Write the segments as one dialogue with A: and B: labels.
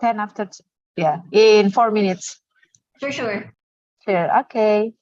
A: 10 after, yeah, in 4 minutes.
B: Sure.
A: Sure, okay.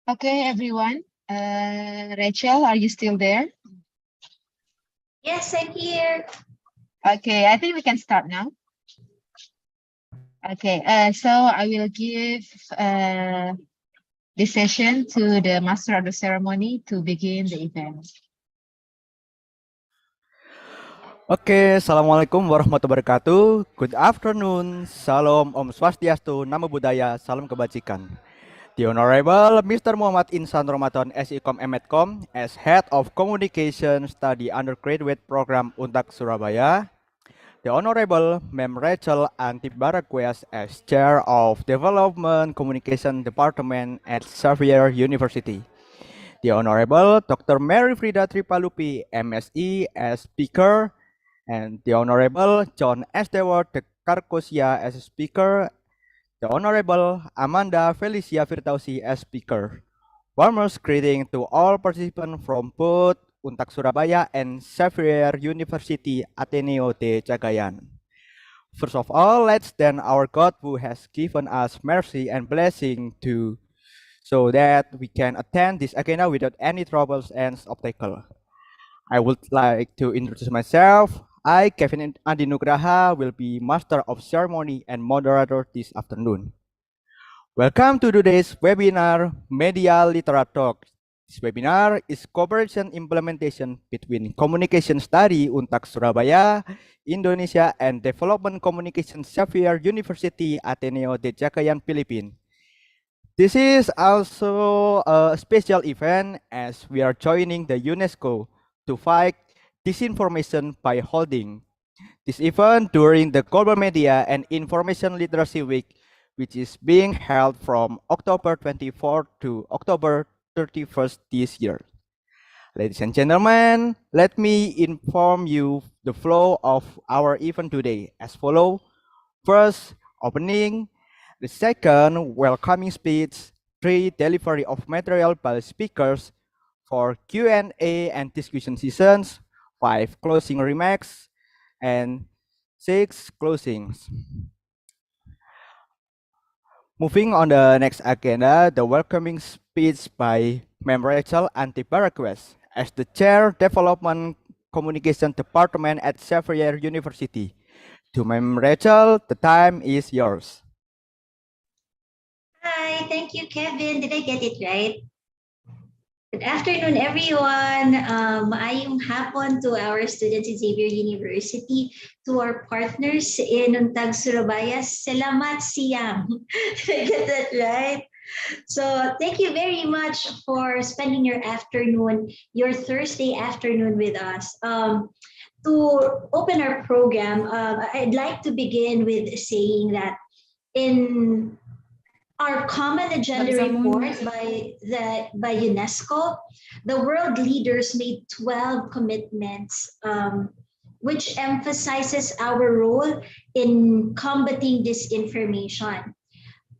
A: Okay, everyone. Rachel, are you still there?
B: Yes, I'm here.
A: Okay, I think we can start now. Okay, so I will give this session to the master of the ceremony to begin the event.
C: Oke, Assalamualaikum warahmatullahi wabarakatuh. Good afternoon. Salam Om Swastiastu, Namo Buddhaya, Salam Kebajikan. The Honorable Mr. Muhammad Insan Ramadan SIKOM Emetkom as Head of Communication Study Undergraduate Program Untag Surabaya. The Honorable Ma'am Rachel Antibaraquez as Chair of Development Communication Department at Xavier University. The Honorable Dr. Mary Frida Tripalupi, MSE, as Speaker, and the Honorable John Esteward de Carcosia as Speaker, the Honorable Amanda Felicia Firtausi as Speaker. Warmest greeting to all participants from both Untag Surabaya and Xavier University Ateneo de Cagayan. First of all, let's thank our God who has given us mercy and blessing so that we can attend this agenda without any troubles and obstacle. I would like to introduce myself. I, Kevin Andi Nugraha, will be Master of Ceremony and Moderator this afternoon. Welcome to today's webinar, Media Litera-Talk. This webinar is cooperation implementation between Communication Study Untag Surabaya, Indonesia, and Development Communication Xavier University Ateneo de Jagayan, Philippines. This is also a special event as we are joining the UNESCO to fight disinformation by holding this event during the Global Media and Information Literacy Week, which is being held from October 24th to October 31st this year. Ladies and gentlemen, let me inform you the flow of our event today as follow. First, opening. The second, welcoming speech. Three, delivery of material by speakers. For Q&A and discussion sessions. Five, closing remarks. And six, closings. Moving on the next agenda, the welcoming speech by Ma'am Rachel Antibaraquez as the Chair Development Communication Department at Xavier University. To Ma'am Rachel, the time is yours.
B: Hi, thank you, Kevin. Did I get it right? Good afternoon, everyone. Maayong hapon to our students in Xavier University, to our partners in Untag Surabaya. Salamat siyang. Did I get that right? So thank you very much for spending your afternoon, your Thursday afternoon with us. To open our program, I'd like to begin with saying that in our common agenda report by UNESCO, the world leaders made 12 commitments, which emphasizes our role in combating disinformation.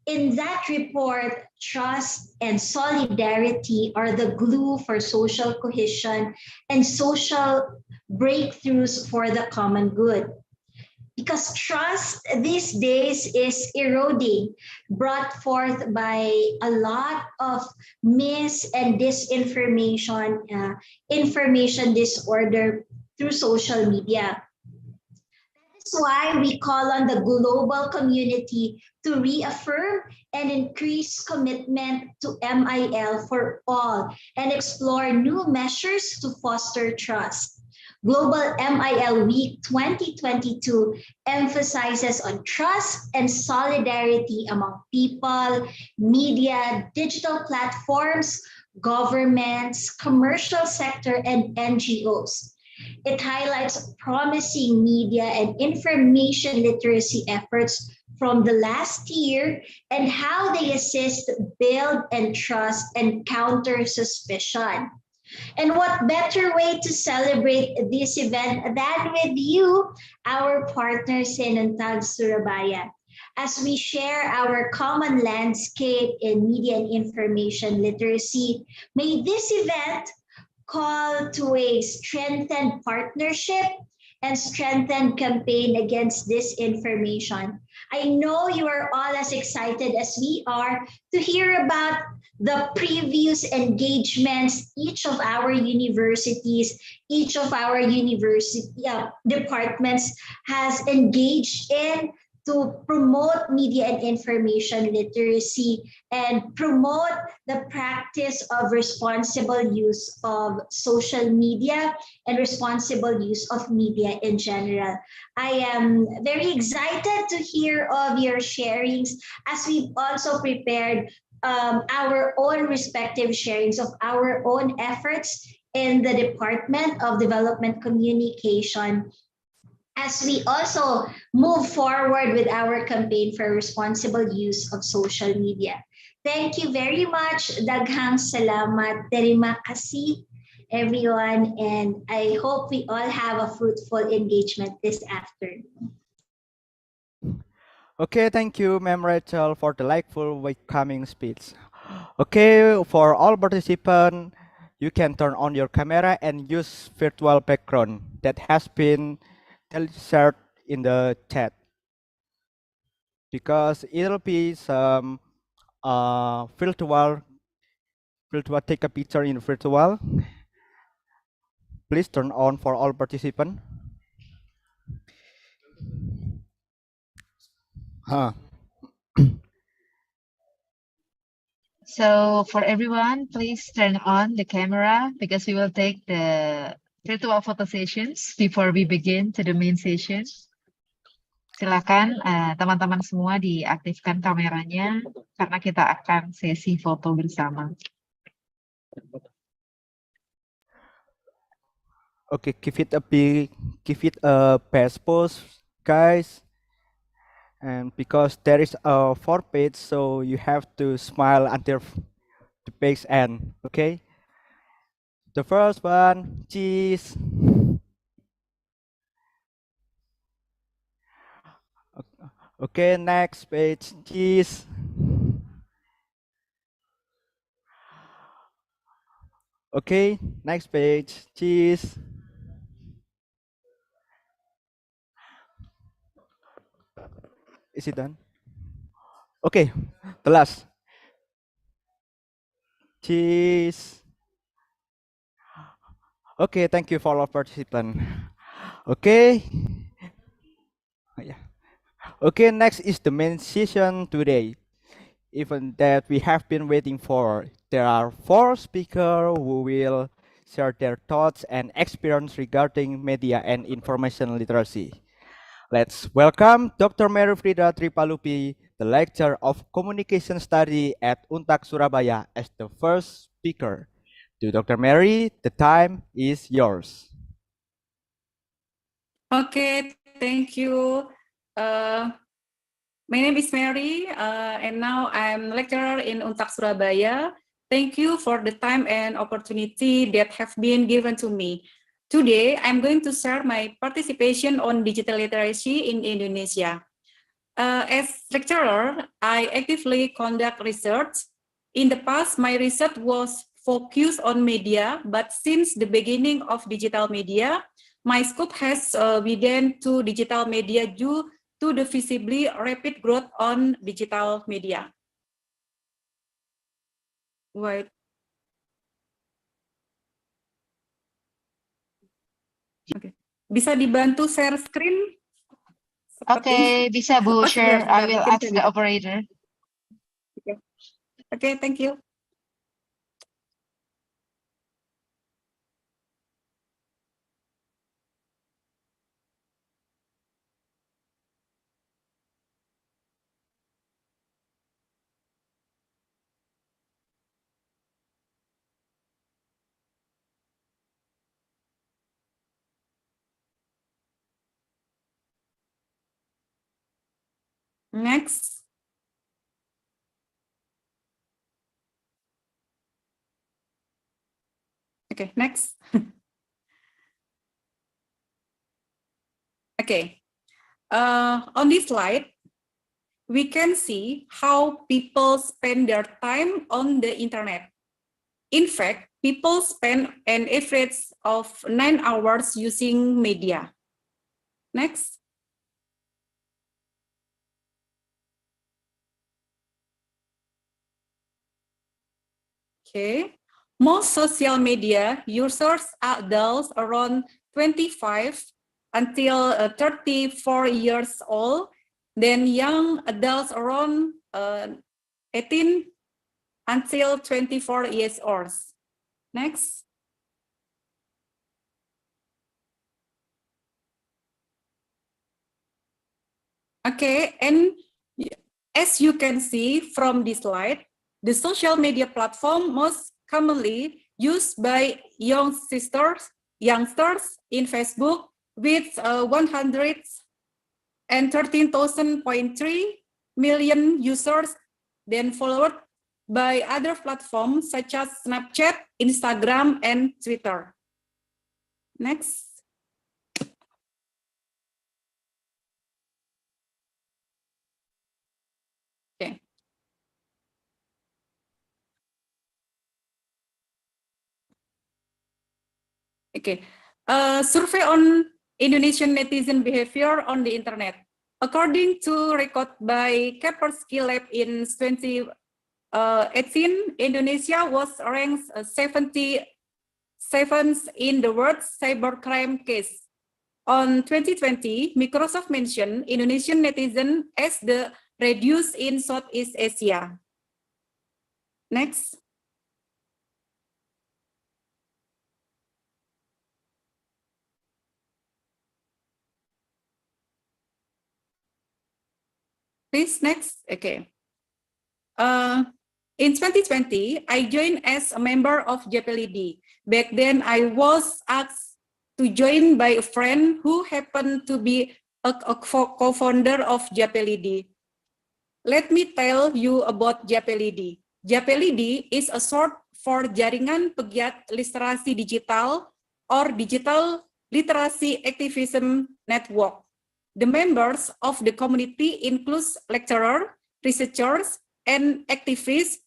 B: In that report, trust and solidarity are the glue for social cohesion and social breakthroughs for the common good, because trust these days is eroding, brought forth by a lot of mis and disinformation, information disorder through social media. That's why we call on the global community to reaffirm and increase commitment to MIL for all and explore new measures to foster trust. Global MIL Week 2022 emphasizes on trust and solidarity among people, media, digital platforms, governments, commercial sector, and NGOs. It highlights promising media and information literacy efforts from the last year and how they assist build and trust and counter suspicion. And what better way to celebrate this event than with you, our partners in Untag Surabaya, as we share our common landscape in media and information literacy. May this event call to a strengthened partnership and strengthened campaign against disinformation. I know you are all as excited as we are to hear about the previous engagements each of our university departments has engaged in to promote media and information literacy and promote the practice of responsible use of social media and responsible use of media in general. I am very excited to hear of your sharings as we've also prepared our own respective sharings of our own efforts in the Department of Development Communication as we also move forward with our campaign for responsible use of social media. Thank you very much. Daghang salamat. Terima kasih, everyone. And I hope we all have a fruitful engagement this afternoon.
C: Okay, thank you, Ma'am Rachel, for the delightful welcoming speech. Okay, for all participants, you can turn on your camera and use virtual background that has been shared in the chat because it'll be some virtual take a picture in virtual. Please turn on for all participants. Huh.
A: So for everyone, please turn on the camera because we will take the virtual photo sessions before we begin to the main session. Silakan teman-teman semua diaktifkan kameranya karena kita akan sesi foto bersama.
C: Okay, give it a best pose, guys. And because there is a 4 page, so you have to smile until the page end. Okay. The first one, cheese. Okay, next page, cheese. Okay, next page, cheese. Is it done? Okay, the last. Cheese. Okay, thank you for all participants. Okay. Yeah. Okay, next is the main session today. Even that we have been waiting for. There are 4 speakers who will share their thoughts and experience regarding media and information literacy. Let's welcome Dr. Mary Frida Tripalupi, the lecturer of Communication Study at Untag Surabaya, as the first speaker. To Dr. Mary, the time is yours.
D: Okay, thank you. My name is Mary, and now I'm lecturer in Untag Surabaya. Thank you for the time and opportunity that have been given to me. Today, I'm going to share my participation on digital literacy in Indonesia. As lecturer, I actively conduct research. In the past, my research was focused on media, but since the beginning of digital media, my scope has widened to digital media due to the visibly rapid growth on digital media. Right. Okay. Bisa dibantu share screen?
A: Oke, bisa Bu
D: Oh,
A: share. I
D: sebentar,
A: will
D: mungkin
A: ask the operator.
D: Okay, thank you. Next. Okay, next. Okay. On this slide, we can see how people spend their time on the internet. In fact, people spend an average of 9 hours using media. Next. Okay. Most social media users are adults around 25 until 34 years old, then young adults around 18 until 24 years old. Next. Okay, and as you can see from this slide, the social media platform most commonly used by youngsters in Facebook with 113,000.3 million users, then followed by other platforms such as Snapchat, Instagram, and Twitter. Next. Okay. Okay. Survey on Indonesian netizen behavior on the internet. According to record by Kaspersky Lab in 2018, Indonesia was ranked 77th in the world cybercrime case. On 2020, Microsoft mentioned Indonesian netizen as the reduced in Southeast Asia. Next. Please, next. Okay. In 2020, I joined as a member of JPLD. Back then, I was asked to join by a friend who happened to be a co-founder of JPLD. Let me tell you about JPLD. JPLD is a short for Jaringan Pegiat Literasi Digital or Digital Literacy Activism Network. The members of the community includes lecturers, researchers, and activists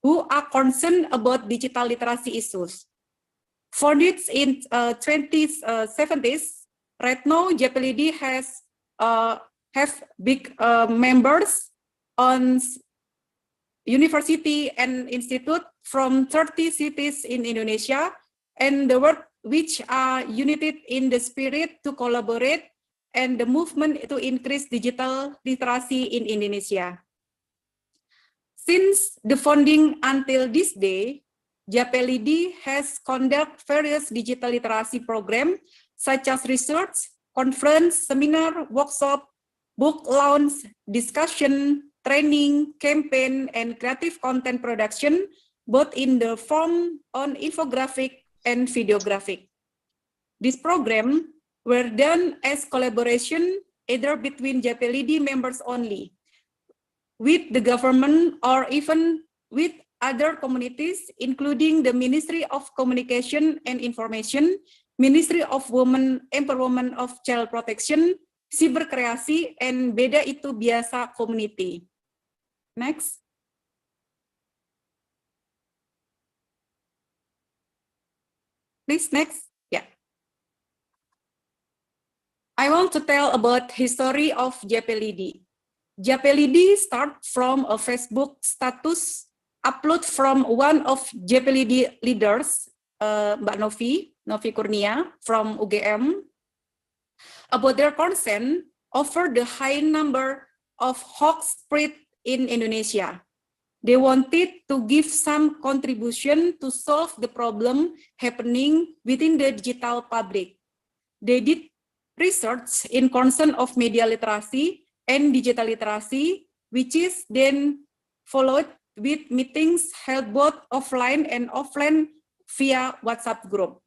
D: who are concerned about digital literacy issues. Founded in 2070s, right now JPLD has have big members on university and institute from 30 cities in Indonesia, and the work which are united in the spirit to collaborate and the movement to increase digital literacy in Indonesia. Since the founding until this day, JPLD has conducted various digital literacy programs such as research, conference, seminar, workshop, book launch, discussion, training, campaign, and creative content production, both in the form on infographic and videographic. These programs were done as collaboration either between JPLD members only, with the government, or even with other communities, including the Ministry of Communication and Information, Ministry of Women Empowerment of Child Protection, Cyber Kreasi, and Beda Itu Biasa Community. Next. Please, next. Yeah. I want to tell about history of JPLD. JPLD start from a Facebook status upload from one of JPLD leaders, Mbak Novi Kurnia from UGM, about their concern over the high number of hoax spread in Indonesia. They wanted to give some contribution to solve the problem happening within the digital public. They did research in concern of media literacy and digital literacy, which is then followed with meetings held both offline and offline via WhatsApp group.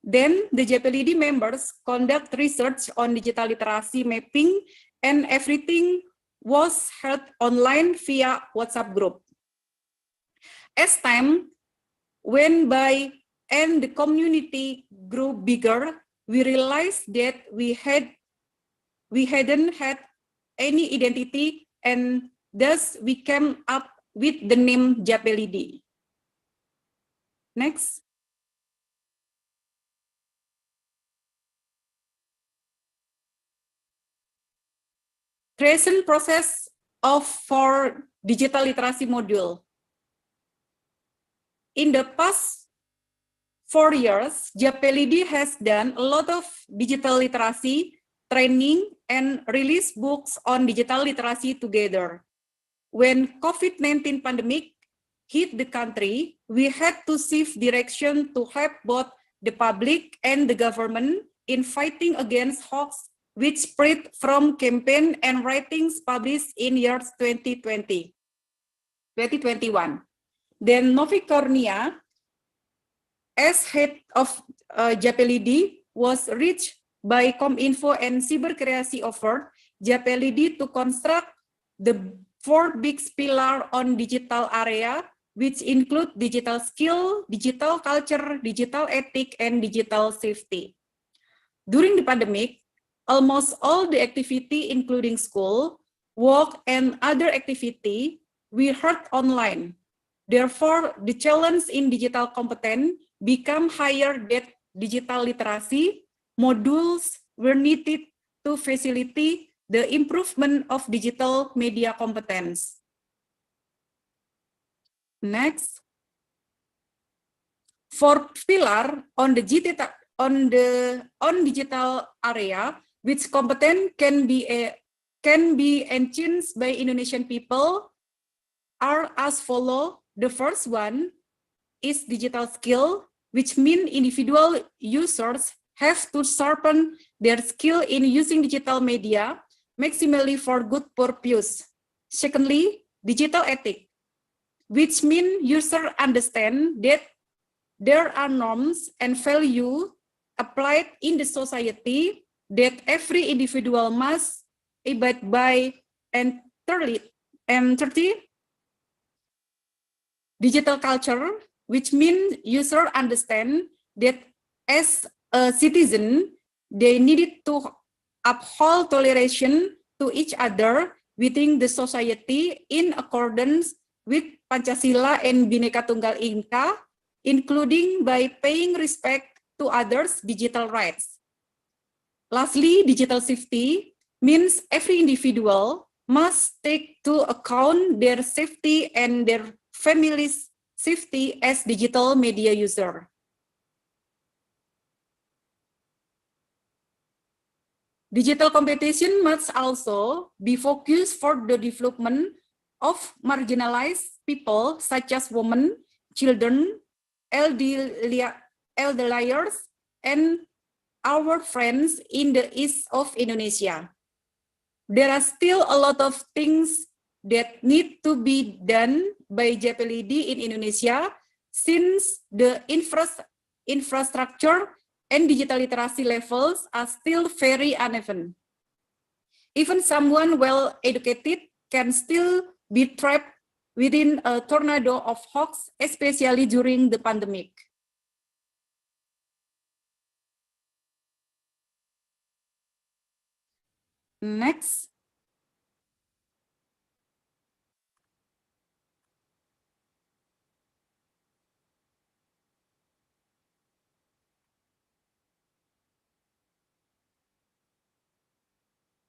D: Then the JPLD members conduct research on digital literacy mapping, and everything was held online via WhatsApp group. As time went by and the community grew bigger, we realized that we hadn't had any identity, and thus we came up with the name JPLD. Next. Creation process for digital literacy module. In the past 4 years, JPLD has done a lot of digital literacy training and release books on digital literacy together. When COVID-19 pandemic hit the country, we had to shift direction to help both the public and the government in fighting against hoax, which spread from campaign and writings published in years 2020, 2021. Then Novi Kurnia, as head of JPLD, was reached by Kominfo and Cyber Kreasi offered JPLD to construct the 4 big pillars on digital area, which include digital skill, digital culture, digital ethic, and digital safety. During the pandemic, almost all the activity, including school, work, and other activity, we heard online. Therefore, the challenge in digital competence become higher than digital literacy. Modules were needed to facilitate the improvement of digital media competence. Next. For pillar on the digital area, which competence can be enhanced by Indonesian people, are as follow. The first one is digital skill, which means individual users have to sharpen their skill in using digital media maximally for good purpose. Secondly, digital ethic, which means users understand that there are norms and values applied in the society that every individual must abide by. And thirdly, digital culture, which means users understand that as a citizen, they needed to uphold toleration to each other within the society in accordance with Pancasila and Bhinneka Tunggal Ika, including by paying respect to others' digital rights. Lastly, digital safety means every individual must take to account their safety and their family's safety as digital media user. Digital competition must also be focused for the development of marginalized people such as women, children, elderliers, and our friends in the east of Indonesia. There are still a lot of things that need to be done by JPLD in Indonesia since the infrastructure and digital literacy levels are still very uneven. Even someone well educated can still be trapped within a tornado of hoax, especially during the pandemic. Next.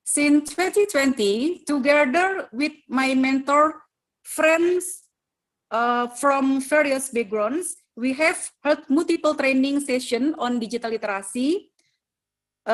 D: Since 2020, together with my mentor, friends from various backgrounds, we have held multiple training sessions on digital literacy.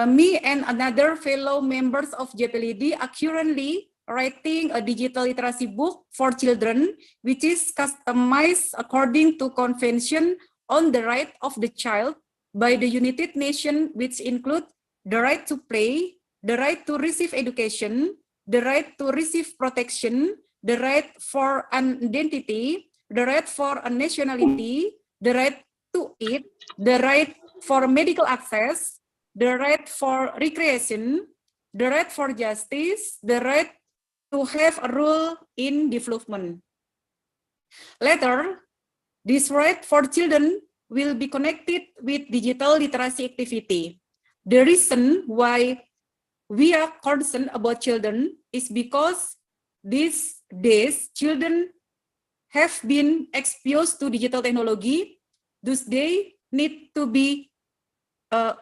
D: Me and another fellow members of JPLD are currently writing a digital literacy book for children, which is customized according to Convention on the Right of the Child by the United Nations, which include the right to play, the right to receive education, the right to receive protection, the right for an identity, the right for a nationality, the right to eat, the right for medical access, the right for recreation, the right for justice, the right to have a role in development. Later, this right for children will be connected with digital literacy activity. The reason why we are concerned about children is because these days children have been exposed to digital technology, thus they need to be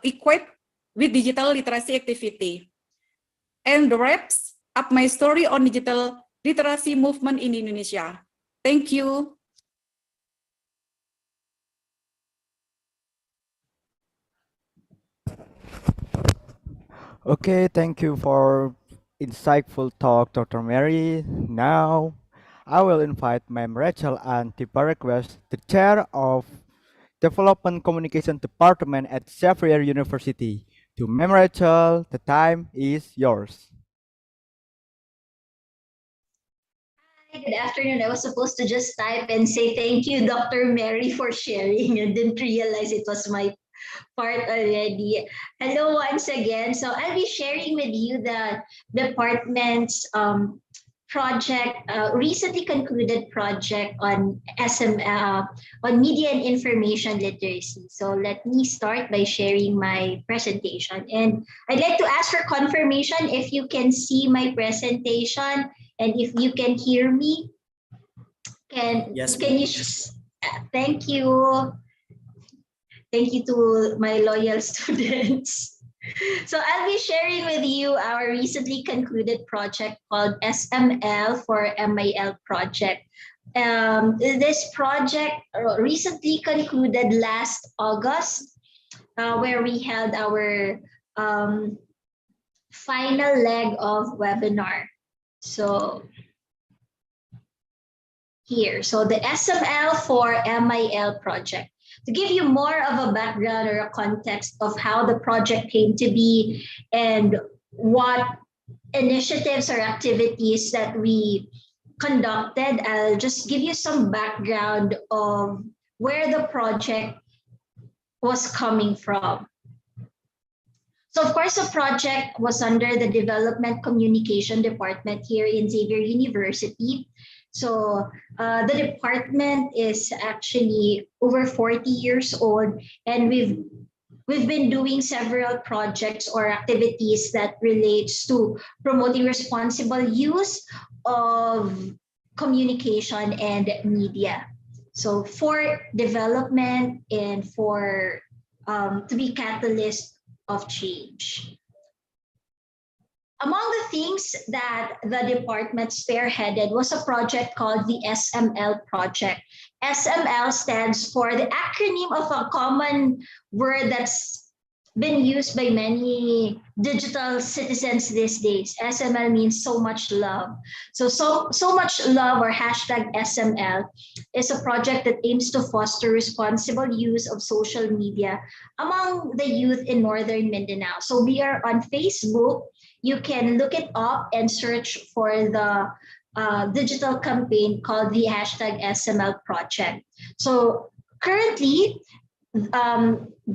D: equipped with digital literacy activity. And wraps up my story on digital literacy movement in Indonesia. Thank you.
C: Okay, thank you for insightful talk, Dr. Mary. Now, I will invite Ma'am Rachel and Tipa Request, the Chair of Development Communication Department at Xavier University. To Ma'am Rachel, the time is yours.
B: Hi, good afternoon. I was supposed to just type and say thank you, Dr. Mary, for sharing and didn't realize it was my part already. Hello once again. So I'll be sharing with you the department's project, recently concluded project on on media and information literacy. So let me start by sharing my presentation. And I'd like to ask for confirmation if you can see my presentation and if you can hear me.
E: Yes,
B: Can you? Thank you. Thank you to my loyal students. So I'll be sharing with you our recently concluded project called SML for MIL project. This project recently concluded last August, where we held our final leg of webinar. So here. So the SML for MIL project. To give you more of a background or a context of how the project came to be and what initiatives or activities that we conducted, I'll just give you some background of where the project was coming from. So of course, the project was under the Development Communication Department here in Xavier University. So the department is actually over 40 years old, and we've been doing several projects or activities that relates to promoting responsible use of communication and media. So for development and for to be catalyst of change. Among the things that the department spearheaded was a project called the SML project. SML stands for the acronym of a common word that's been used by many digital citizens these days. SML means so much love. So much love, or hashtag SML, is a project that aims to foster responsible use of social media among the youth in Northern Mindanao. So we are on Facebook. You can look it up and search for the digital campaign called the hashtag SML project. So currently,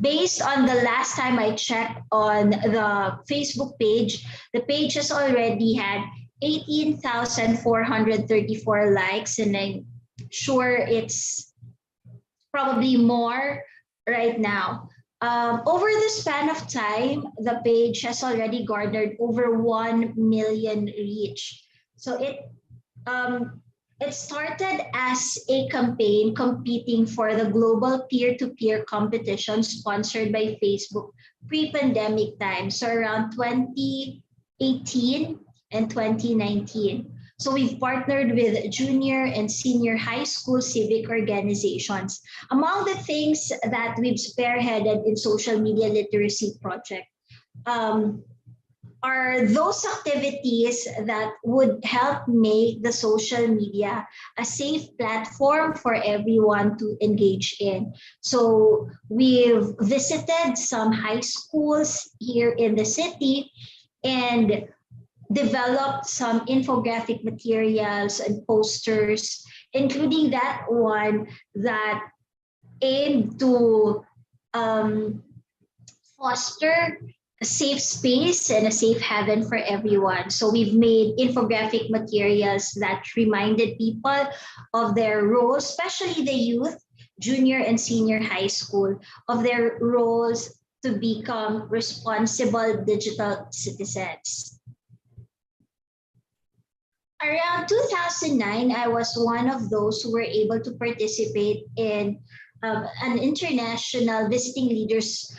B: based on the last time I checked on the Facebook page, the page has already had 18,434 likes, and I'm sure it's probably more right now. Over the span of time, the page has already garnered over 1 million reach. So it started as a campaign competing for the global peer-to-peer competition sponsored by Facebook pre-pandemic times, so around 2018 and 2019. So we've partnered with junior and senior high school civic organizations. Among the things that we've spearheaded in social media literacy project are those activities that would help make the social media a safe platform for everyone to engage in. So we've visited some high schools here in the city and developed some infographic materials and posters, including that one that aimed to foster a safe space and a safe haven for everyone. So we've made infographic materials that reminded people of their roles, especially the youth, junior and senior high school, of their roles to become responsible digital citizens. Around 2009, I was one of those who were able to participate in an international visiting leaders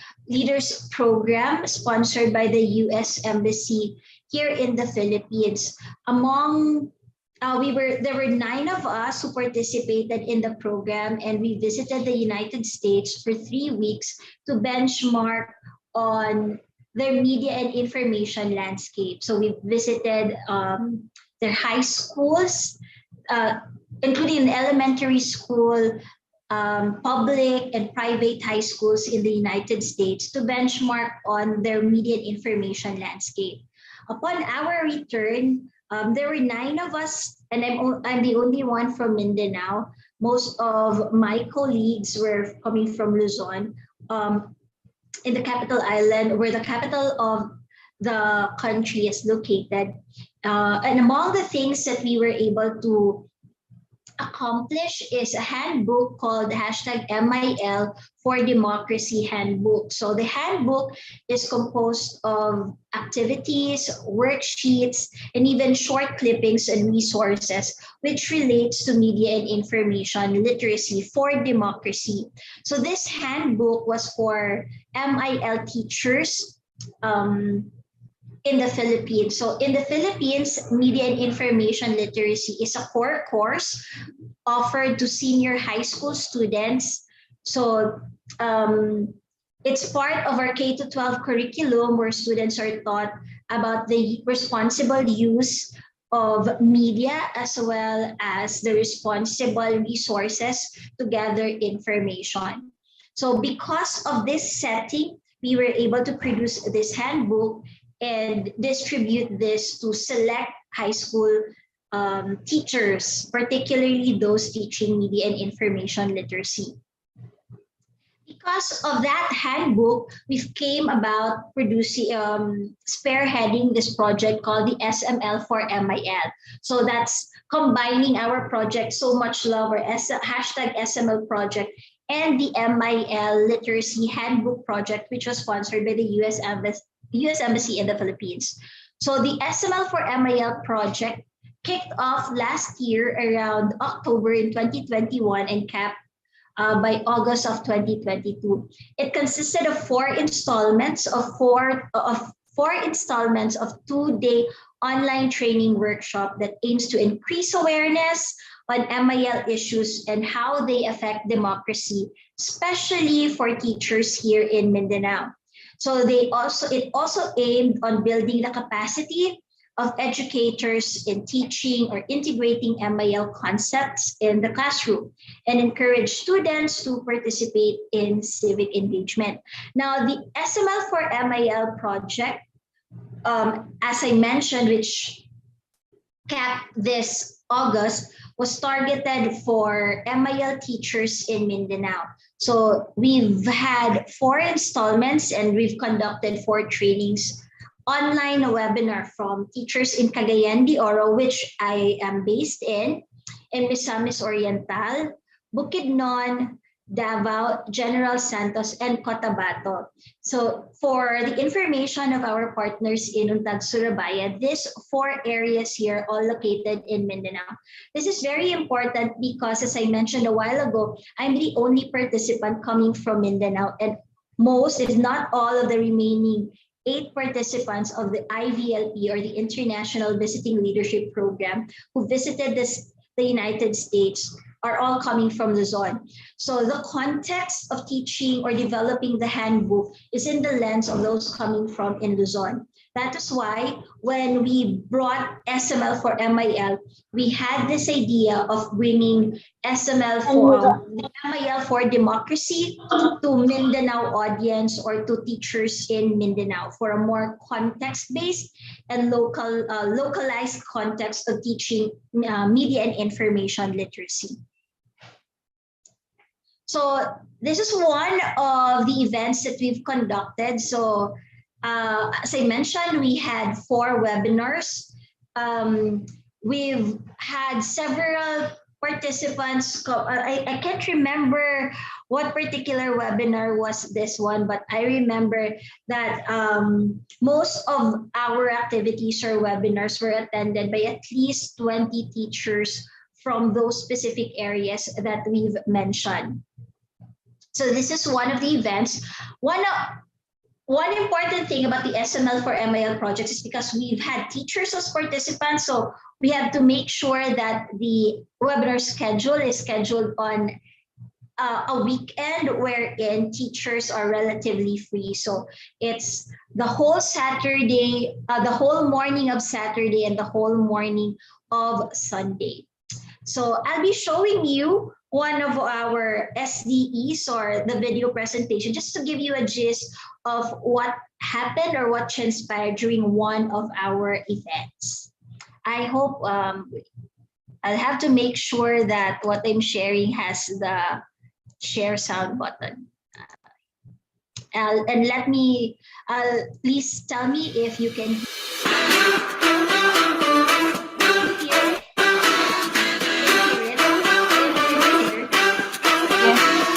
B: program sponsored by the U.S. Embassy here in the Philippines. There were 9 of us who participated in the program, and we visited the United States for 3 weeks to benchmark on their media and information landscape. So we visited their high schools, including elementary school, public and private high schools in the United States to benchmark on their media and information landscape. Upon our return, there were 9 of us, and I'm the only one from Mindanao. Most of my colleagues were coming from Luzon, in the capital island, where the capital of the country is located. And among the things that we were able to accomplish is a handbook called hashtag MIL for Democracy Handbook. So the handbook is composed of activities, worksheets, and even short clippings and resources, which relates to media and information literacy for democracy. So this handbook was for MIL teachers in the Philippines. So in the Philippines, media and information literacy is a core course offered to senior high school students. So it's part of our K-12 curriculum, where students are taught about the responsible use of media as well as the responsible resources to gather information. So because of this setting, we were able to produce this handbook and distribute this to select high school teachers, particularly those teaching media and information literacy. Because of that handbook, we came about producing, spearheading this project called the SML for MIL. So that's combining our project, So Much Love, or hashtag SML project, and the MIL Literacy Handbook Project, which was sponsored by the US Embassy in the Philippines. So the SML for MIL project kicked off last year around October in 2021 and capped by August of 2022. It consisted of four installments of 2-day online training workshop that aims to increase awareness on MIL issues and how they affect democracy, especially for teachers here in Mindanao. So it also aimed on building the capacity of educators in teaching or integrating MIL concepts in the classroom and encourage students to participate in civic engagement. Now, the SML for MIL project, as I mentioned, which capped this August, was targeted for MIL teachers in Mindanao. So we've had 4 installments and we've conducted 4 trainings, online webinar from teachers in Cagayan de Oro, which I am based in Misamis Oriental, Bukidnon, Davao, General Santos, and Cotabato. So for the information of our partners in Untag Surabaya, these 4 areas here all located in Mindanao. This is very important because, as I mentioned a while ago, I'm the only participant coming from Mindanao, and most, if not all, of the remaining 8 participants of the IVLP, or the International Visiting Leadership Program, who visited the United States, are all coming from Luzon. So the context of teaching or developing the handbook is in the lens of those coming from in Luzon. That is why when we brought SML for MIL, we had this idea of bringing SML for MIL for democracy to Mindanao audience, or to teachers in Mindanao, for a more context-based and localized context of teaching media and information literacy. So this is one of the events that we've conducted. So as I mentioned, we had 4 webinars. We've had several participants. I can't remember what particular webinar was this one, but I remember that most of our activities or webinars were attended by at least 20 teachers from those specific areas that we've mentioned. So this is one of the events. One important thing about the SML for MIL project is because we've had teachers as participants, so we have to make sure that the webinar schedule is scheduled on a weekend wherein teachers are relatively free. So it's the whole Saturday, the whole morning of Saturday and the whole morning of Sunday. So I'll be showing you one of our SDEs, or the video presentation, just to give you a gist of what happened or what transpired during one of our events. I hope I'll have to make sure that what I'm sharing has the share sound button. And please tell me if you can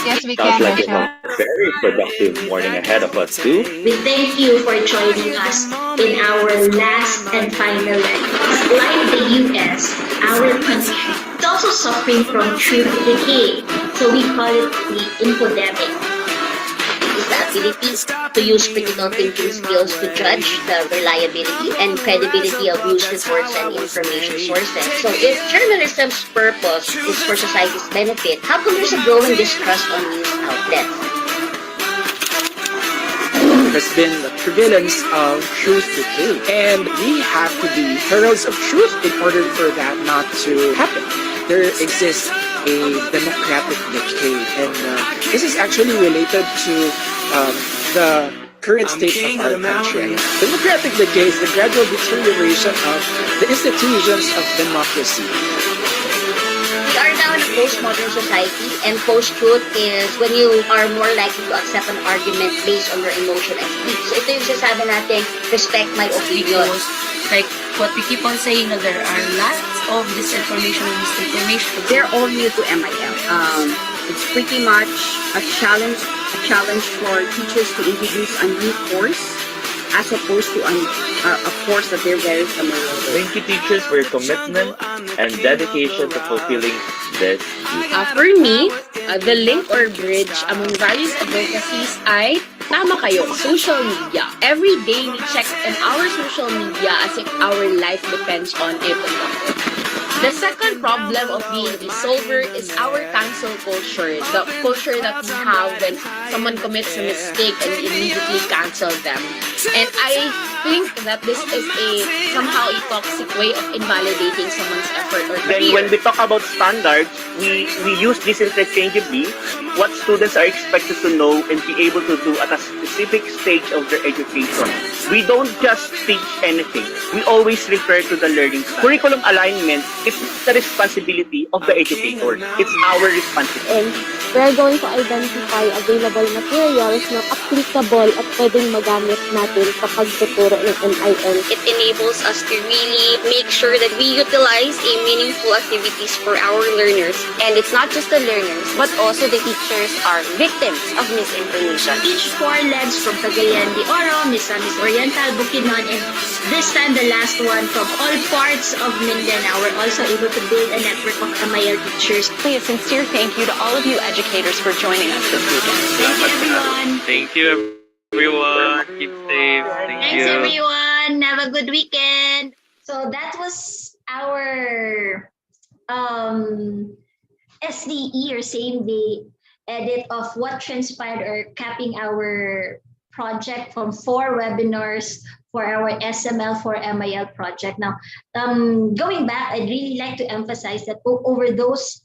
A: Yes, we
E: Sounds
A: can,
E: like you
A: Rachel.
E: have a very productive morning ahead of us too.
B: We thank you for joining us in our last and final lecture. Like the US, our country is also suffering from truth decay, so we call it the infodemic.
F: Is the ability to use critical thinking skills to judge the reliability and credibility of news reports and information sources. So if journalism's purpose is for society's benefit, how come there's a growing distrust on news outlets?
G: has been the prevalence of truth decay. And we have to be heralds of truth in order for that not to happen. There exists a democratic decay, and this is actually related to the current state of our country. Democratic decay is the gradual deterioration of the institutions of democracy.
F: We are now in a postmodern society, and post-truth is when you are more likely to accept an argument based on your emotion and speech. So ito yung sasabi natin, respect my opinion.
H: Like what we keep on saying, that there are lots of disinformation and misinformation.
I: They're all new to MIL. It's pretty much a challenge for teachers to introduce a new course as opposed to a course that they're very familiar with.
E: Thank you, teachers, for your commitment and dedication to fulfilling this duty.
I: For me, the link or bridge among various advocacies ay tama kayo, social media. Every day we check on our social media as if our life depends on it. The second problem of being a solver is our cancel culture. The culture that we have when someone commits a mistake and we immediately cancel them. And I think that this is somehow a toxic way of invalidating someone's effort or career.
J: Then when we talk about standards, we use this interchangeably. What students are expected to know and be able to do at a specific stage of their education. We don't just teach anything. We always refer to the learning style. Curriculum alignment is the responsibility of the educator. It's our responsibility.
K: And we're going to identify available materials na applicable at pwedeng magamit natin kapag tuturo ng MIL.
F: It enables us to really make sure that we utilize a meaningful activities for our learners.
I: And it's not just the learners, but also the teachers are victims of misinformation.
B: Each four legs from Cagayan de Oro, Miss Oriental, Bukidnon, and this time the last one from all parts of Mindanao. We're also able to build a network of MIL teachers.
I: A sincere thank you to all of you educators for joining us this weekend.
B: Thank you, everyone.
J: Thank you, everyone. Keep safe.
B: Thanks, everyone. Have a good weekend. So that was our SDE or same day edit of what transpired or capping our project from 4 webinars for our SML for MIL project. Now, going back, I'd really like to emphasize that over those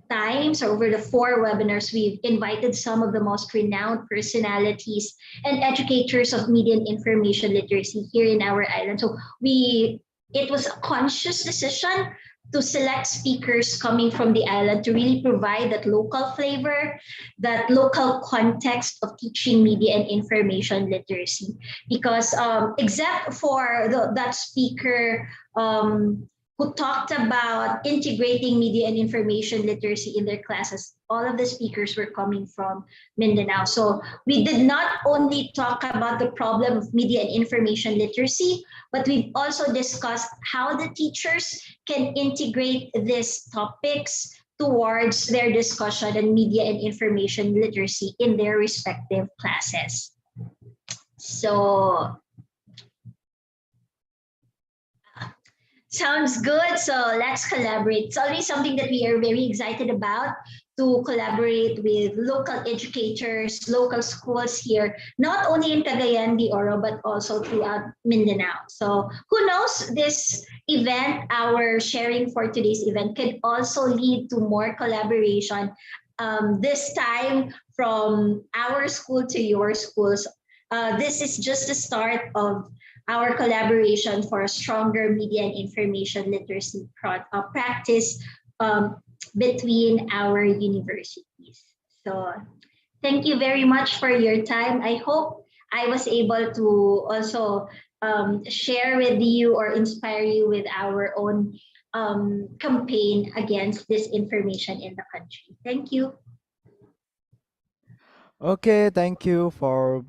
B: times or over the 4 webinars, we've invited some of the most renowned personalities and educators of media and information literacy here in our island. So it was a conscious decision to select speakers coming from the island to really provide that local flavor, that local context of teaching media and information literacy. Because except for that speaker who talked about integrating media and information literacy in their classes, all of the speakers were coming from Mindanao. So we did not only talk about the problem of media and information literacy, but we've also discussed how the teachers can integrate these topics towards their discussion on media and information literacy in their respective classes. So sounds good. So let's collaborate. It's always something that we are very excited about, to collaborate with local educators, local schools here, not only in Cagayan de Oro, but also throughout Mindanao. So who knows, this event, our sharing for today's event, could also lead to more collaboration, this time from our school to your schools. This is just the start of our collaboration for a stronger media and information literacy practice between our universities. So thank you very much for your time. I hope I was able to also share with you or inspire you with our own campaign against disinformation in the country. Thank you.
C: Okay, thank you for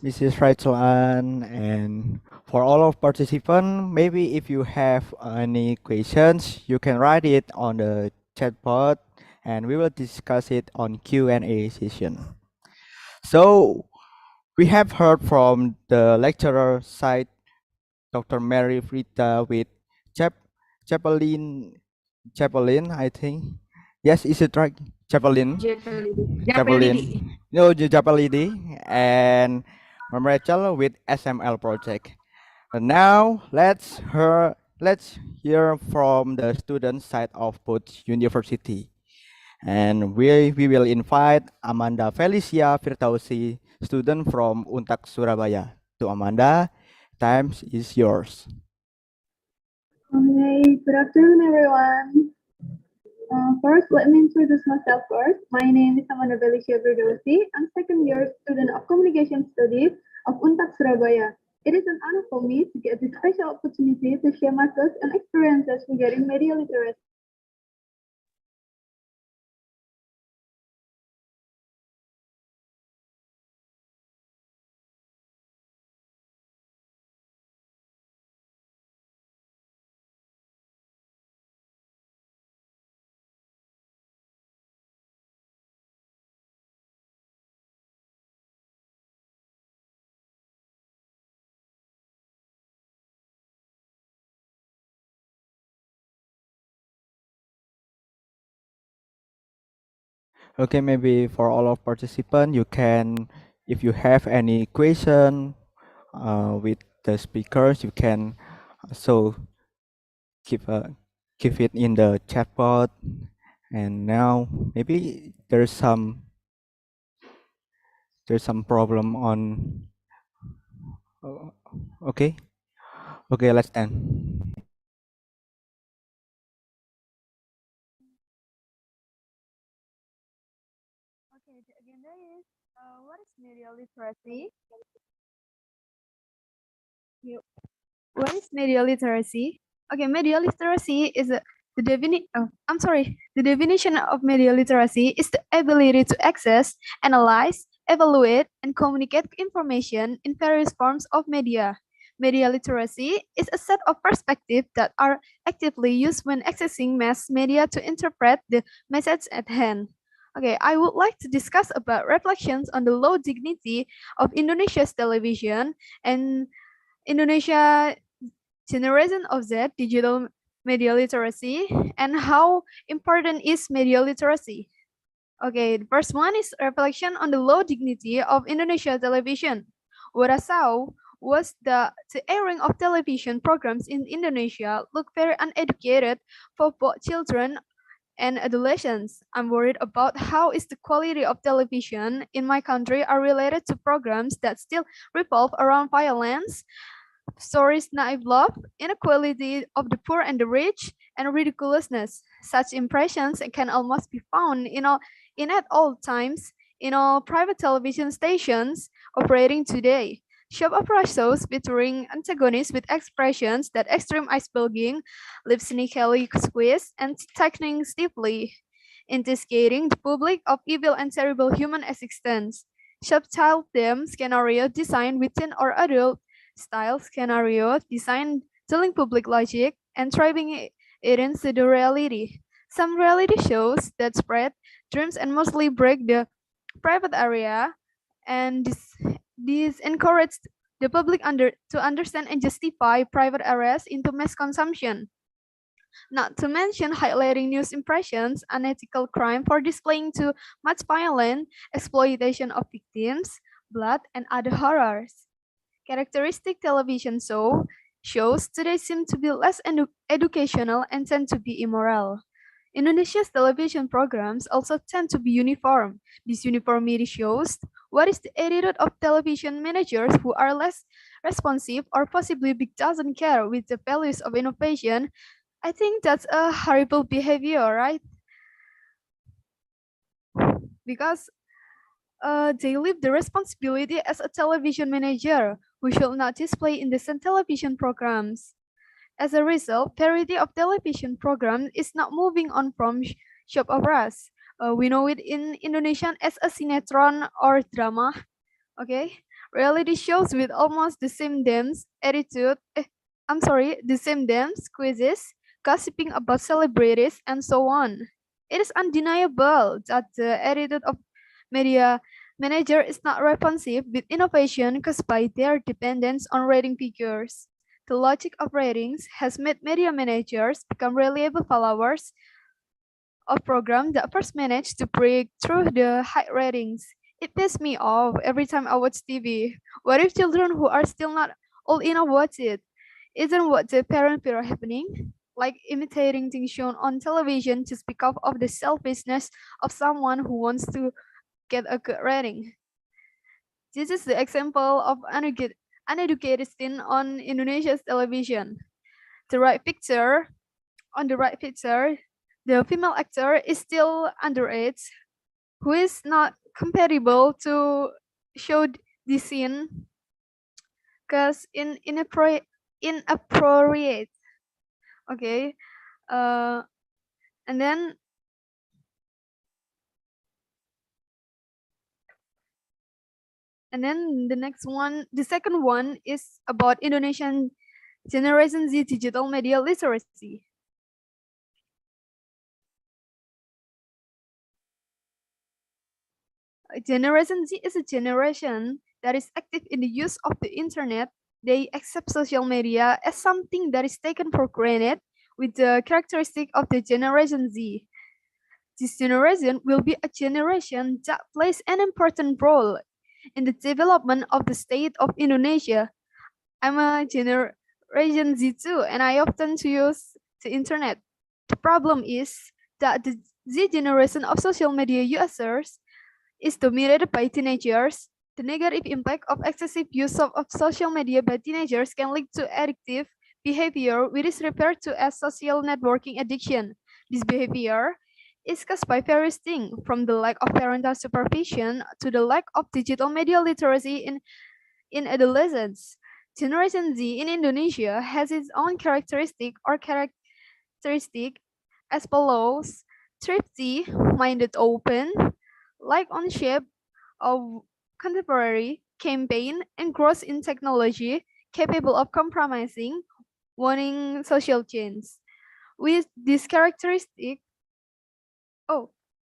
C: Mrs. Rachel Ann, and for all of participants. Maybe if you have any questions, you can write it on the chat box, and we will discuss it on Q&A session. So we have heard from the lecturer side, Dr. Mary Frita with Chaplain, I think. Yes, is it right? Chaplain. No, Japalidi. And Ma'am Rachel with SML project. And now let's hear from the student side of both university. And we will invite Amanda Felicia Firtausi, student from Untag Surabaya. To Amanda, time is yours.
L: Okay, good afternoon, everyone. First, let me introduce myself first. My name is Amanda Felicia Firtausi. I'm second year student of Communication Studies of Untag Surabaya. It is an honor for me to get this special opportunity to share my thoughts and experiences regarding media literacy.
C: Okay, maybe for all of participants, you can, if you have any question with the speakers, you can so keep keep it in the chat box. And now maybe there's some problem on. uh, okay, okay, let's end.
L: Okay, the agenda is what is media literacy? What is media literacy? Okay, media literacy is the definition. Oh, I'm sorry. The definition of media literacy is the ability to access, analyze, evaluate, and communicate information in various forms of media. Media literacy is a set of perspectives that are actively used when accessing mass media to interpret the message at hand. Okay, I would like to discuss about reflections on the low dignity of Indonesia's television and Indonesia generation of Z, digital media literacy, and how important is media literacy. Okay, the first one is reflection on the low dignity of Indonesia television. What I saw was the airing of television programs in Indonesia look very uneducated for both children and adolescents. I'm worried about how is the quality of television in my country are related to programs that still revolve around violence, stories naive love, inequality of the poor and the rich, and ridiculousness. Such impressions can almost be found in at all times in all private television stations operating today. Soap opera shows featuring antagonists with expressions that extreme ice-building, lip cynically squeeze, and tightening stiffly, indicating the public of evil and terrible human existence. Subtle them scenario designed within or adult style scenario designed telling public logic and driving it into the reality. Some reality shows that spread dreams and mostly break the private area, and this encouraged the public to understand and justify private areas into mass consumption. Not to mention highlighting news impressions, unethical crime for displaying too much violence, exploitation of victims, blood, and other horrors. Characteristic television shows today seem to be less educational and tend to be immoral. Indonesia's television programs also tend to be uniform. This uniformity shows what is the attitude of television managers who are less responsive or possibly doesn't care with the values of innovation. I think that's a horrible behavior, right? Because they leave the responsibility as a television manager who should not display indecent television programs. As a result, parody of television program is not moving on from soap operas. We know it in Indonesian as a sinetron or drama. Okay, reality shows with almost the same dance attitude. The same dance quizzes, gossiping about celebrities, and so on. It is undeniable that the attitude of media manager is not responsive with innovation caused by their dependence on rating figures. The logic of ratings has made media managers become reliable followers of programs that first managed to break through the high ratings. It pisses me off every time I watch TV. What if children who are still not old enough watch it? Isn't what the parent fear happening? Like imitating things shown on television just because of the selfishness of someone who wants to get a good rating. This is the example of uneducated teen on Indonesia's television. The right picture, on the right picture, the female actor is still underage, who is not compatible to show the scene because inappropriate. Okay, uh, and then the next one, the second one is about Indonesian Generation Z digital media literacy. Generation Z is a generation that is active in the use of the internet. They accept social media as something that is taken for granted with the characteristic of the Generation Z. This generation will be a generation that plays an important role in the development of the state of Indonesia. I'm a Generation Z too, and I often use the internet. The problem is that the Z generation of social media users is dominated by teenagers. The negative impact of excessive use of social media by teenagers can lead to addictive behavior, which is referred to as social networking addiction. This behavior is caused by various things, from the lack of parental supervision to the lack of digital media literacy in adolescence. Generation Z in Indonesia has its own characteristic as follows: thrifty, minded open, like on shape of contemporary campaign and growth in technology, capable of compromising, wanting social change. With this characteristic,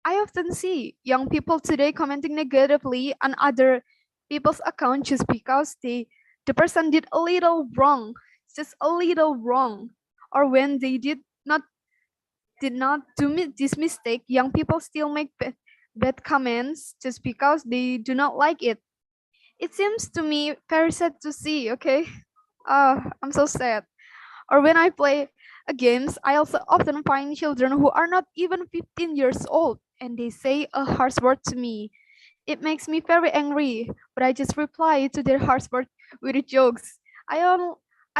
L: I often see young people today commenting negatively on other people's account just because the person did a little wrong, just a little wrong, or when they did not do this mistake, young people still make bad comments just because they do not like it. It seems to me very sad to see, okay? I'm so sad. Or when I play games, I also often find children who are not even 15 years old and they say a harsh word to me. It makes me very angry, but I just reply to their harsh word with jokes. I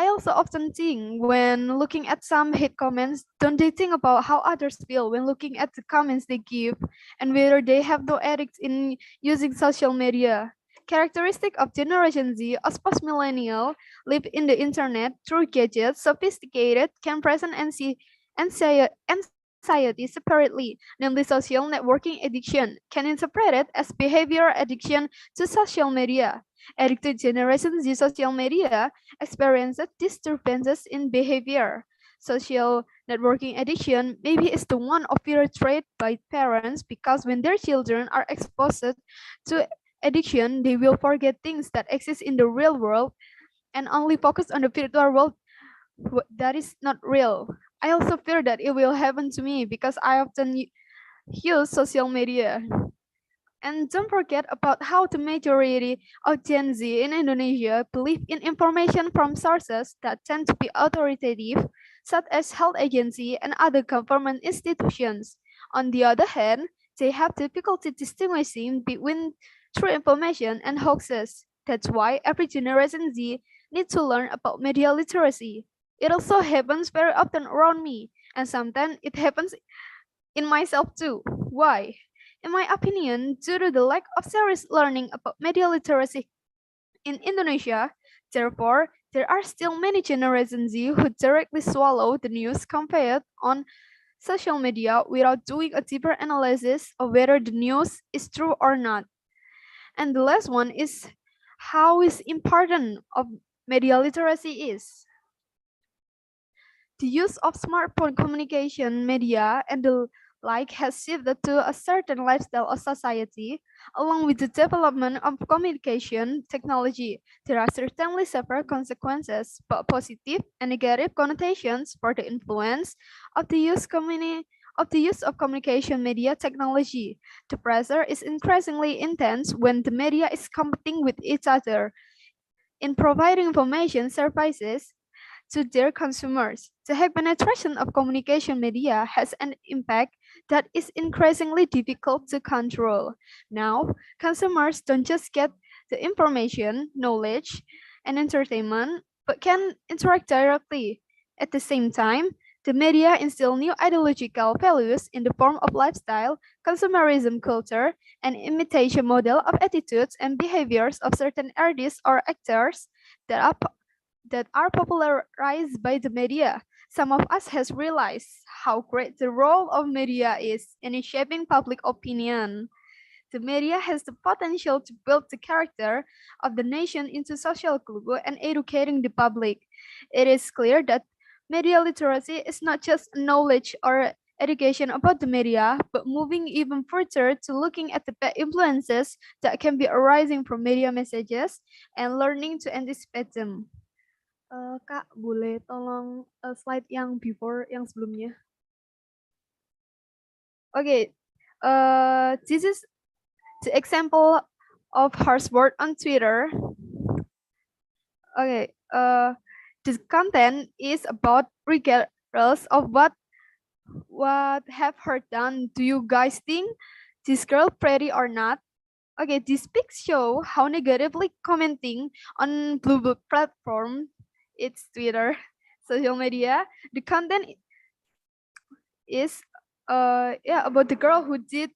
L: also often think when looking at some hate comments, don't they think about how others feel when looking at the comments they give and whether they have no ethics in using social media? Characteristic of Generation Z as post-millennial live in the internet through gadgets, sophisticated, can present anxiety separately, namely social networking addiction, can interpret it as behavioral addiction to social media. Addicted Generation Z social media experiences disturbances in behavior. Social networking addiction maybe is the one of fear trait by parents because when their children are exposed to addiction, they will forget things that exist in the real world and only focus on the virtual world that is not real. I also fear that it will happen to me because I often use social media. And don't forget about how the majority of Gen Z in Indonesia believe in information from sources that tend to be authoritative, such as health agency and other government institutions. On the other hand, they have difficulty distinguishing between true information and hoaxes. That's why every Generation Z needs to learn about media literacy. It also happens very often around me, and sometimes it happens in myself too. Why? In my opinion, due to the lack of serious learning about media literacy in Indonesia, therefore, there are still many Generation Z who directly swallow the news conveyed on social media without doing a deeper analysis of whether the news is true or not. And the last one is how is important of media literacy is. The use of smartphone communication media and the like has shifted to a certain lifestyle of society. Along with the development of communication technology, there are certainly several consequences, both positive and negative connotations for the influence of the of the use of communication media technology. The pressure is increasingly intense when the media is competing with each other in providing information services to their consumers. The high penetration of communication media has an impact that is increasingly difficult to control. Now, consumers don't just get the information, knowledge, and entertainment, but can interact directly. At the same time, the media instill new ideological values in the form of lifestyle, consumerism culture, and imitation model of attitudes and behaviors of certain artists or actors that are popularized by the media. Some of us has realized how great the role of media is in shaping public opinion. The media has the potential to build the character of the nation into social glue and educating the public. It is clear that media literacy is not just knowledge or education about the media, but moving even further to looking at the bad influences that can be arising from media messages and learning to anticipate them. Kak, boleh tolong slide yang before, yang sebelumnya? Okay, this is the example of harsh word on Twitter. Okay, this content is about regardless of what have her done. Do you guys think this girl pretty or not? Okay, these pics show how negatively commenting on blue book platform, it's Twitter, social media. The content is about the girl who did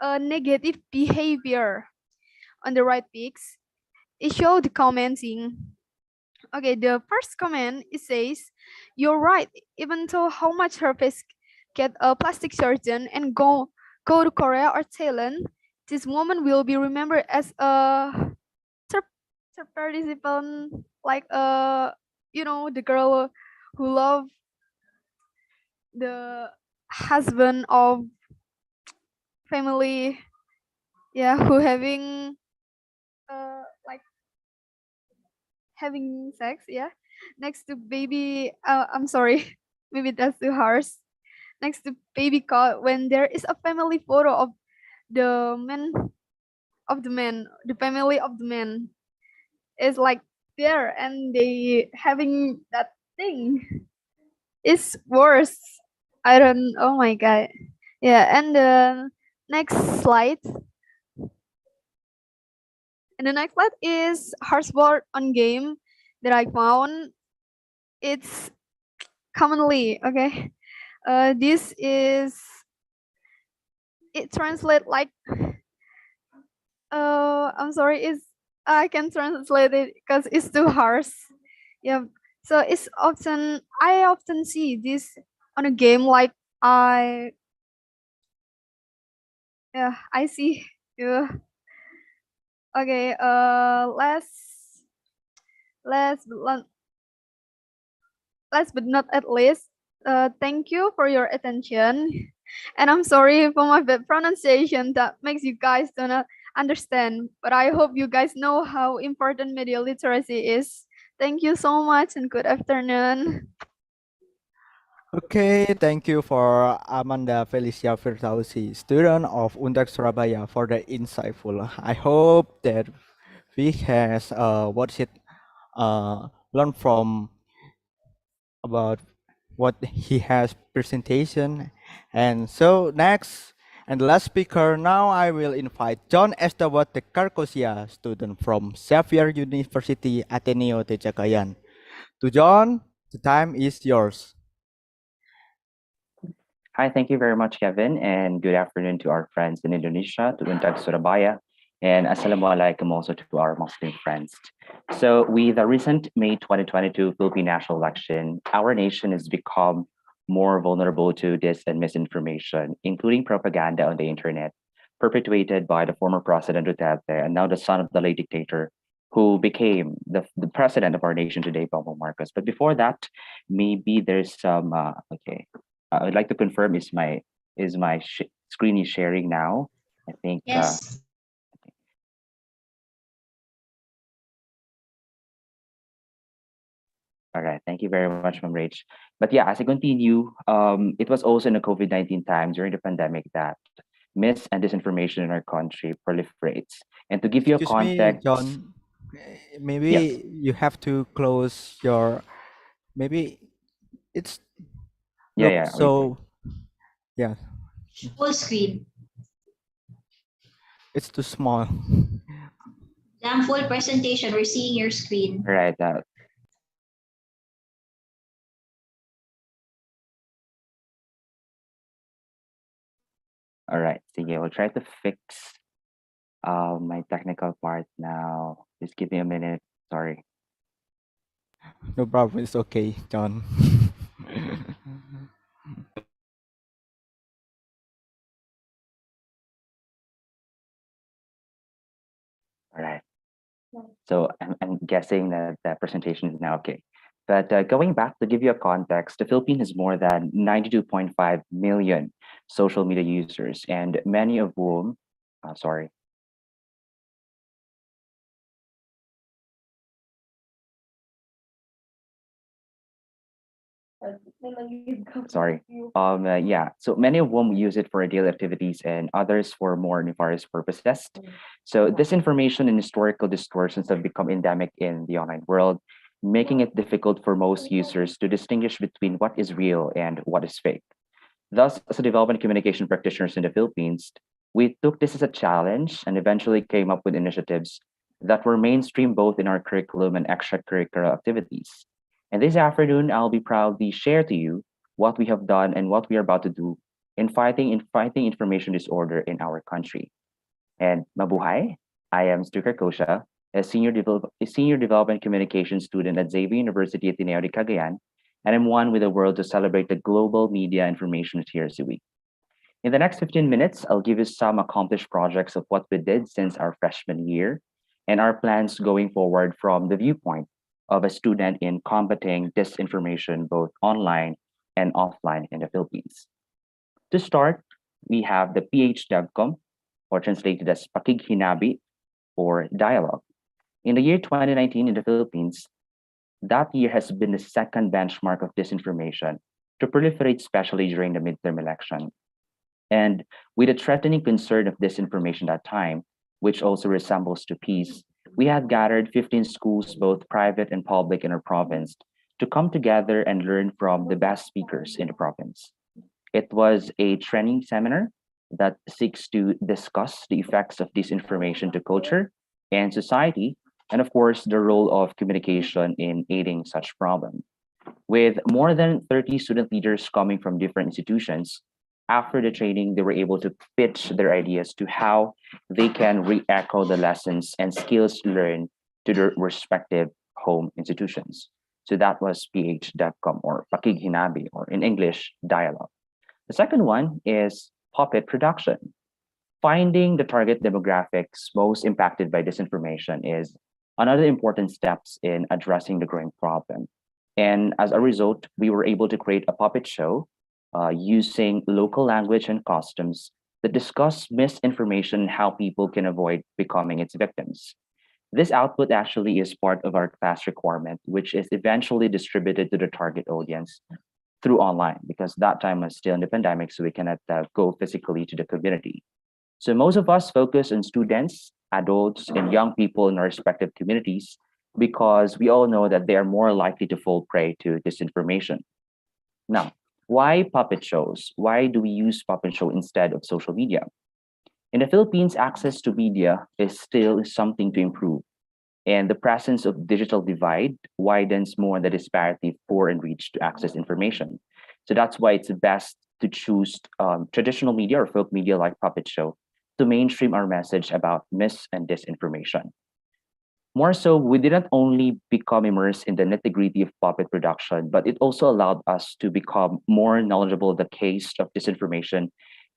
L: negative behavior. On the right pics, it shows the commenting. Okay, the first comment, it says, "You're right. Even though how much her face get a plastic surgeon and go to Korea or Thailand, this woman will be remembered as a third participant, like the girl who love the husband of family, yeah, who having like having sex, yeah, next to baby. I'm sorry, maybe that's too harsh. Next to baby cot, when there is a family photo of the man the family of the man is like there, and they having that thing. It's worse. I don't. Oh my god. Yeah, and the next slide. And the next slide is hardware on game that I found. It's commonly okay. This is it translate like I'm sorry, is I can translate it because it's too harsh. Yeah. So I often see this on a game like I see. Yeah. Okay, last but last but not at least, thank you for your attention. And I'm sorry for my bad pronunciation that makes you guys do not understand, but I hope you guys know how important media literacy is. Thank you so much and good afternoon.
C: Okay, thank you for Amanda Felicia Firdausi, student of Untag Surabaya, for the insightful. I hope that we has learn from about what he has presentation. And so next and the last speaker, now I will invite John Esteban de Carcosia, student from Xavier University Ateneo de Cagayan. To John, the time is yours.
M: Hi, thank you very much, Kevin, and good afternoon to our friends in Indonesia, to Untag Surabaya, and Assalamualaikum also to our Muslim friends. So, with the recent May 2022 Philippine national election, our nation has become more vulnerable to dis and misinformation, including propaganda on the internet, perpetuated by the former President Duterte and now the son of the late dictator, who became the president of our nation today, Bongbong Marcos. But before that, maybe there's some I'd like to confirm is my screen is sharing now. I think
B: Yes.
M: All right. Thank you very much, Ma'am Rach. But yeah, as I continue, it was also in the COVID-19 time during the pandemic that mis and disinformation in our country proliferates. And to give you a
C: Excuse me,
M: context,
C: John.
M: yes,
C: Maybe you have to close your. Maybe it's
M: yeah,
C: look
M: yeah,
C: so. Yeah,
B: Full screen.
C: it's too small.
B: Jam full presentation. We're seeing your screen.
M: right. All right. So yeah, we'll try to fix my technical part now. Just give me a minute. Sorry.
C: No problem. It's okay, John.
M: All right. So I'm guessing that the presentation is now okay. But going back to give you a context, the Philippines has more than 92.5 million social media users, and many of whom, sorry, sorry. Yeah, so many of whom use it for daily activities and others for more nefarious purposes. So disinformation and historical distortions have become endemic in the online world, making it difficult for most users to distinguish between what is real and what is fake. Thus, as a development communication practitioners in the Philippines, we took this as a challenge and eventually came up with initiatives that were mainstream both in our curriculum and extracurricular activities. And this afternoon, I'll be proudly share to you what we have done and what we are about to do in fighting information disorder in our country. And mabuhay, I am Stuker Kosha, a senior development communication student at Xavier University Ateneo de Cagayan, and I'm one with the world to celebrate the global media information literacy week. In the next 15 minutes, I'll give you some accomplished projects of what we did since our freshman year and our plans going forward from the viewpoint of a student in combating disinformation both online and offline in the Philippines. To start, we have the PH DevCom, or translated as Pakighinabi, or dialogue. In the year 2019 in the Philippines, that year has been the second benchmark of disinformation to proliferate, especially during the midterm election. And with a threatening concern of disinformation that time, which also resembles to peace, we had gathered 15 schools, both private and public, in our province to come together and learn from the best speakers in the province. It was a training seminar that seeks to discuss the effects of disinformation to culture and society, and of course, the role of communication in aiding such problem. With more than 30 student leaders coming from different institutions, after the training, they were able to pitch their ideas to how they can re-echo the lessons and skills learned to their respective home institutions. So that was PH.com, or Pakighinabi, or in English, dialogue. The second one is puppet production. Finding the target demographics most impacted by disinformation is another important steps in addressing the growing problem. And as a result, we were able to create a puppet show using local language and costumes that discuss misinformation and how people can avoid becoming its victims. This output actually is part of our class requirement, which is eventually distributed to the target audience through online because that time was still in the pandemic, so we cannot go physically to the community. So most of us focus on students, adults, and young people in our respective communities because we all know that they are more likely to fall prey to disinformation. Now, why puppet shows? Why do we use puppet show instead of social media? In the Philippines, access to media is still something to improve, and the presence of digital divide widens more the disparity of poor and rich to access information. So that's why it's best to choose traditional media or folk media like puppet show to mainstream our message about mis and disinformation. More so, we didn't only become immersed in the nitty-gritty of puppet production, but it also allowed us to become more knowledgeable of the case of disinformation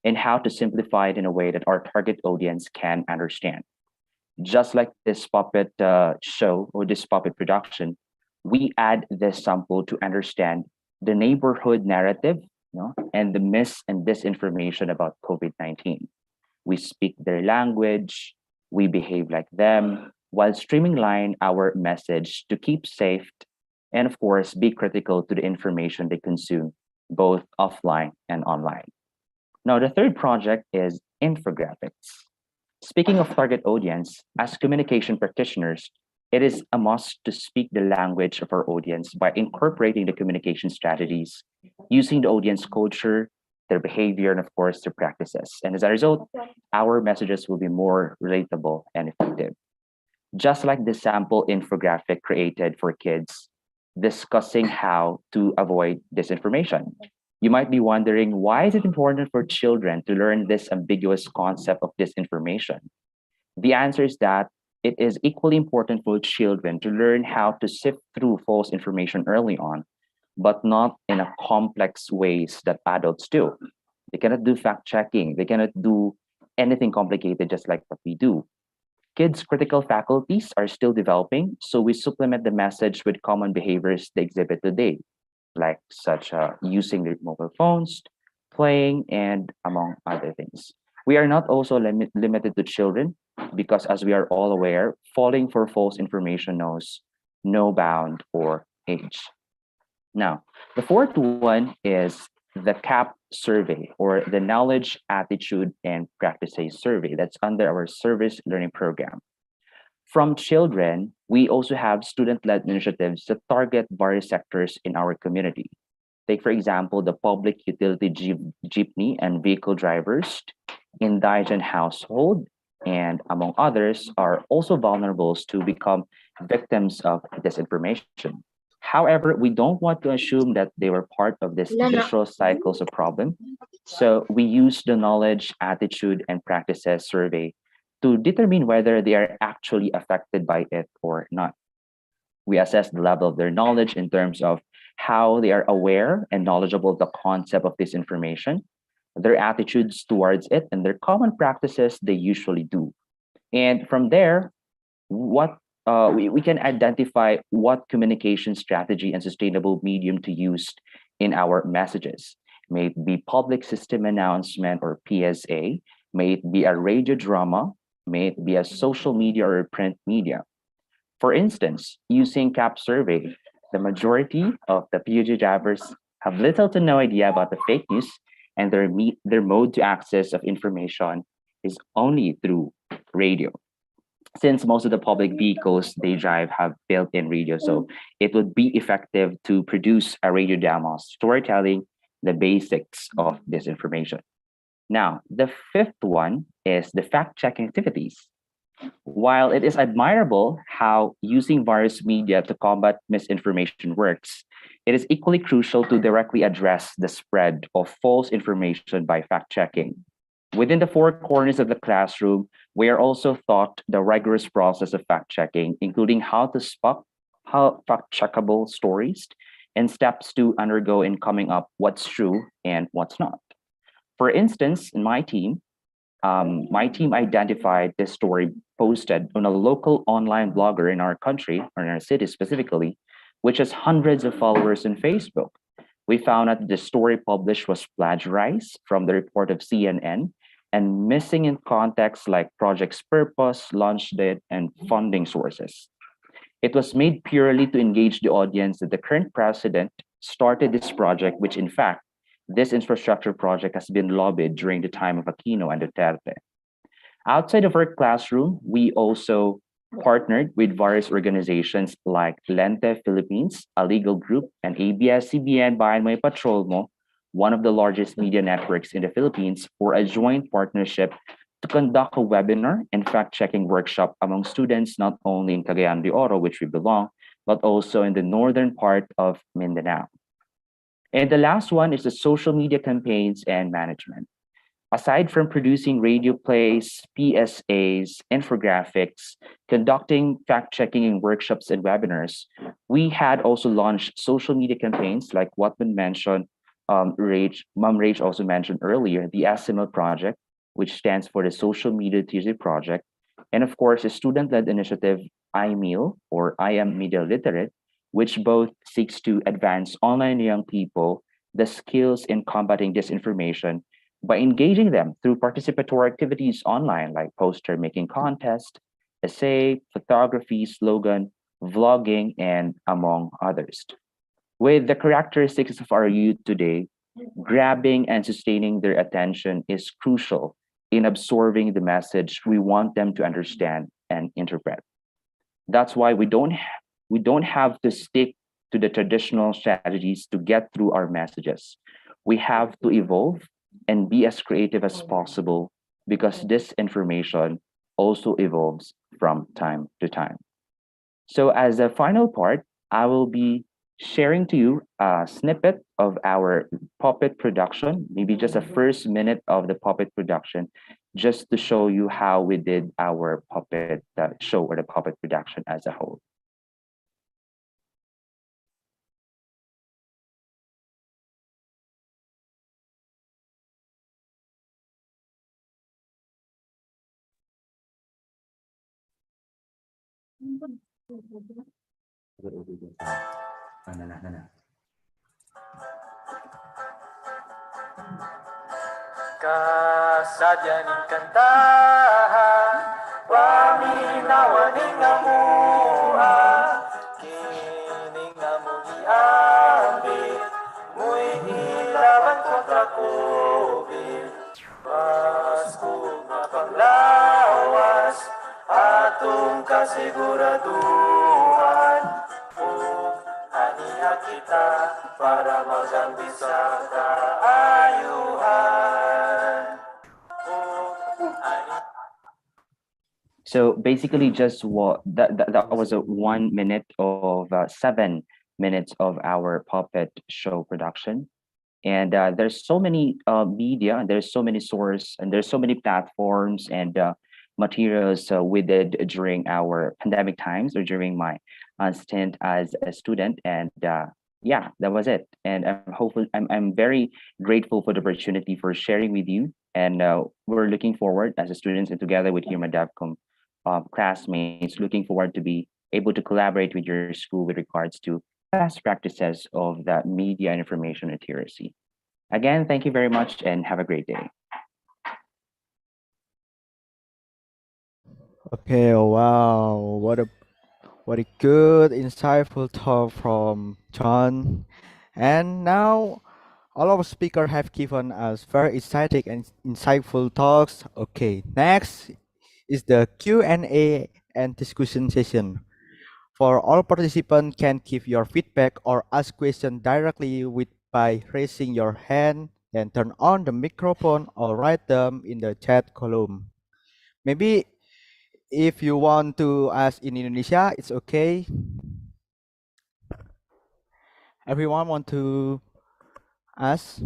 M: and how to simplify it in a way that our target audience can understand. Just like this puppet show or this puppet production, we add this sample to understand the neighborhood narrative, and the mis and disinformation about COVID-19. We speak their language, we behave like them, while streamline our message to keep safe and of course, be critical to the information they consume, both offline and online. Now, the third project is infographics. Speaking of target audience, as communication practitioners, it is a must to speak the language of our audience by incorporating the communication strategies, using the audience culture, their behavior, and of course, their practices. And as a result, our messages will be more relatable and effective. Just like the sample infographic created for kids discussing how to avoid disinformation. You might be wondering, why is it important for children to learn this ambiguous concept of disinformation? The answer is that it is equally important for children to learn how to sift through false information early on, but not in a complex ways that adults do. They cannot do fact checking. They cannot do anything complicated just like what we do. Kids' critical faculties are still developing, so we supplement the message with common behaviors they exhibit today, like such using their mobile phones, playing, and among other things. We are not also limited to children because, as we are all aware, falling for false information knows no bound or age. Now, the fourth one is the CAP survey, or the Knowledge, Attitude, and Practices survey. That's under our service learning program. From children, we also have student-led initiatives that target various sectors in our community. Take, for example, the public utility jeepney and vehicle drivers, indigent household, and among others are also vulnerable to become victims of disinformation. However, we don't want to assume that they were part of this vicious cycles of problem. So we use the knowledge, attitude, and practices survey to determine whether they are actually affected by it or not. We assess the level of their knowledge in terms of how they are aware and knowledgeable of the concept of this information, their attitudes towards it, and their common practices they usually do. And from there, what we can identify what communication strategy and sustainable medium to use in our messages. May it be public system announcement or PSA, may it be a radio drama, may it be a social media or a print media. For instance, using CAP survey, the majority of the PUG drivers have little to no idea about the fake news, and their mode to access of information is only through radio. Since most of the public vehicles they drive have built-in radio, so it would be effective to produce a radio drama storytelling the basics of this information. Now, the fifth one is the fact-checking activities. While it is admirable how using various media to combat misinformation works, it is equally crucial to directly address the spread of false information by fact-checking. Within the four corners of the classroom, we are also taught the rigorous process of fact-checking, including how to spot how fact-checkable stories and steps to undergo in coming up what's true and what's not. For instance, in my team identified this story posted on a local online blogger in our country, or in our city specifically, which has hundreds of followers on Facebook. We found out the story published was plagiarized from the report of CNN and missing in context like project's purpose, launch date, and funding sources. It was made purely to engage the audience that the current president started this project, which in fact, this infrastructure project has been lobbied during the time of Aquino and Duterte. Outside of our classroom, we also partnered with various organizations like Lente Philippines, a legal group, and ABS-CBN Bayan May Patrol Mo, one of the largest media networks in the Philippines, for a joint partnership to conduct a webinar and fact-checking workshop among students not only in Cagayan de Oro, which we belong, but also in the northern part of Mindanao. And the last one is the social media campaigns and management. Aside from producing radio plays, PSAs, infographics, conducting fact-checking and workshops and webinars, we had also launched social media campaigns like what been mentioned, Mom Rach also mentioned earlier, the SML project, which stands for the Social Media Tuesday Project, and of course, a student-led initiative, iMeal, or I Am Media Literate, which both seeks to advance online young people the skills in combating disinformation by engaging them through participatory activities online like poster making contest, essay, photography, slogan, vlogging, and among others. With the characteristics of our youth today, grabbing and sustaining their attention is crucial in absorbing the message we want them to understand and interpret. That's why we don't have to stick to the traditional strategies to get through our messages. We have to evolve and be as creative as possible because this information also evolves from time to time. So as a final part, I will be sharing to you a snippet of our puppet production, maybe just a first minute of the puppet production, just to show you how we did our puppet show or the puppet production as a whole.
N: Kasadyaning kantahan paminawaning amuha kining among iambit muy ilaban kontra COVID Pasko nga panglawas atong kasiguraduhan ug aniha kita para magamit sa kaayuhan.
M: So basically, just that was a 1 minute of 7 minutes of our puppet show production. And there's so many media, there's so many source, and there's so many platforms and materials we did during our pandemic times or during my stint as a student. And yeah, that was it. And I'm very grateful for the opportunity for sharing with you. And we're looking forward as a students and together with Human DevCom classmates, looking forward to be able to collaborate with your school with regards to best practices of the media and information literacy. Again, thank you very much and have a great day.
C: Okay, wow, what a good, insightful talk from John. And now all of our speakers have given us very exciting and insightful talks. Okay, next is the Q&A and discussion session. For all participants can give your feedback or ask questions directly by raising your hand and turn on the microphone or write them in the chat column. Maybe if you want to ask in Indonesia, it's okay. Everyone want to ask?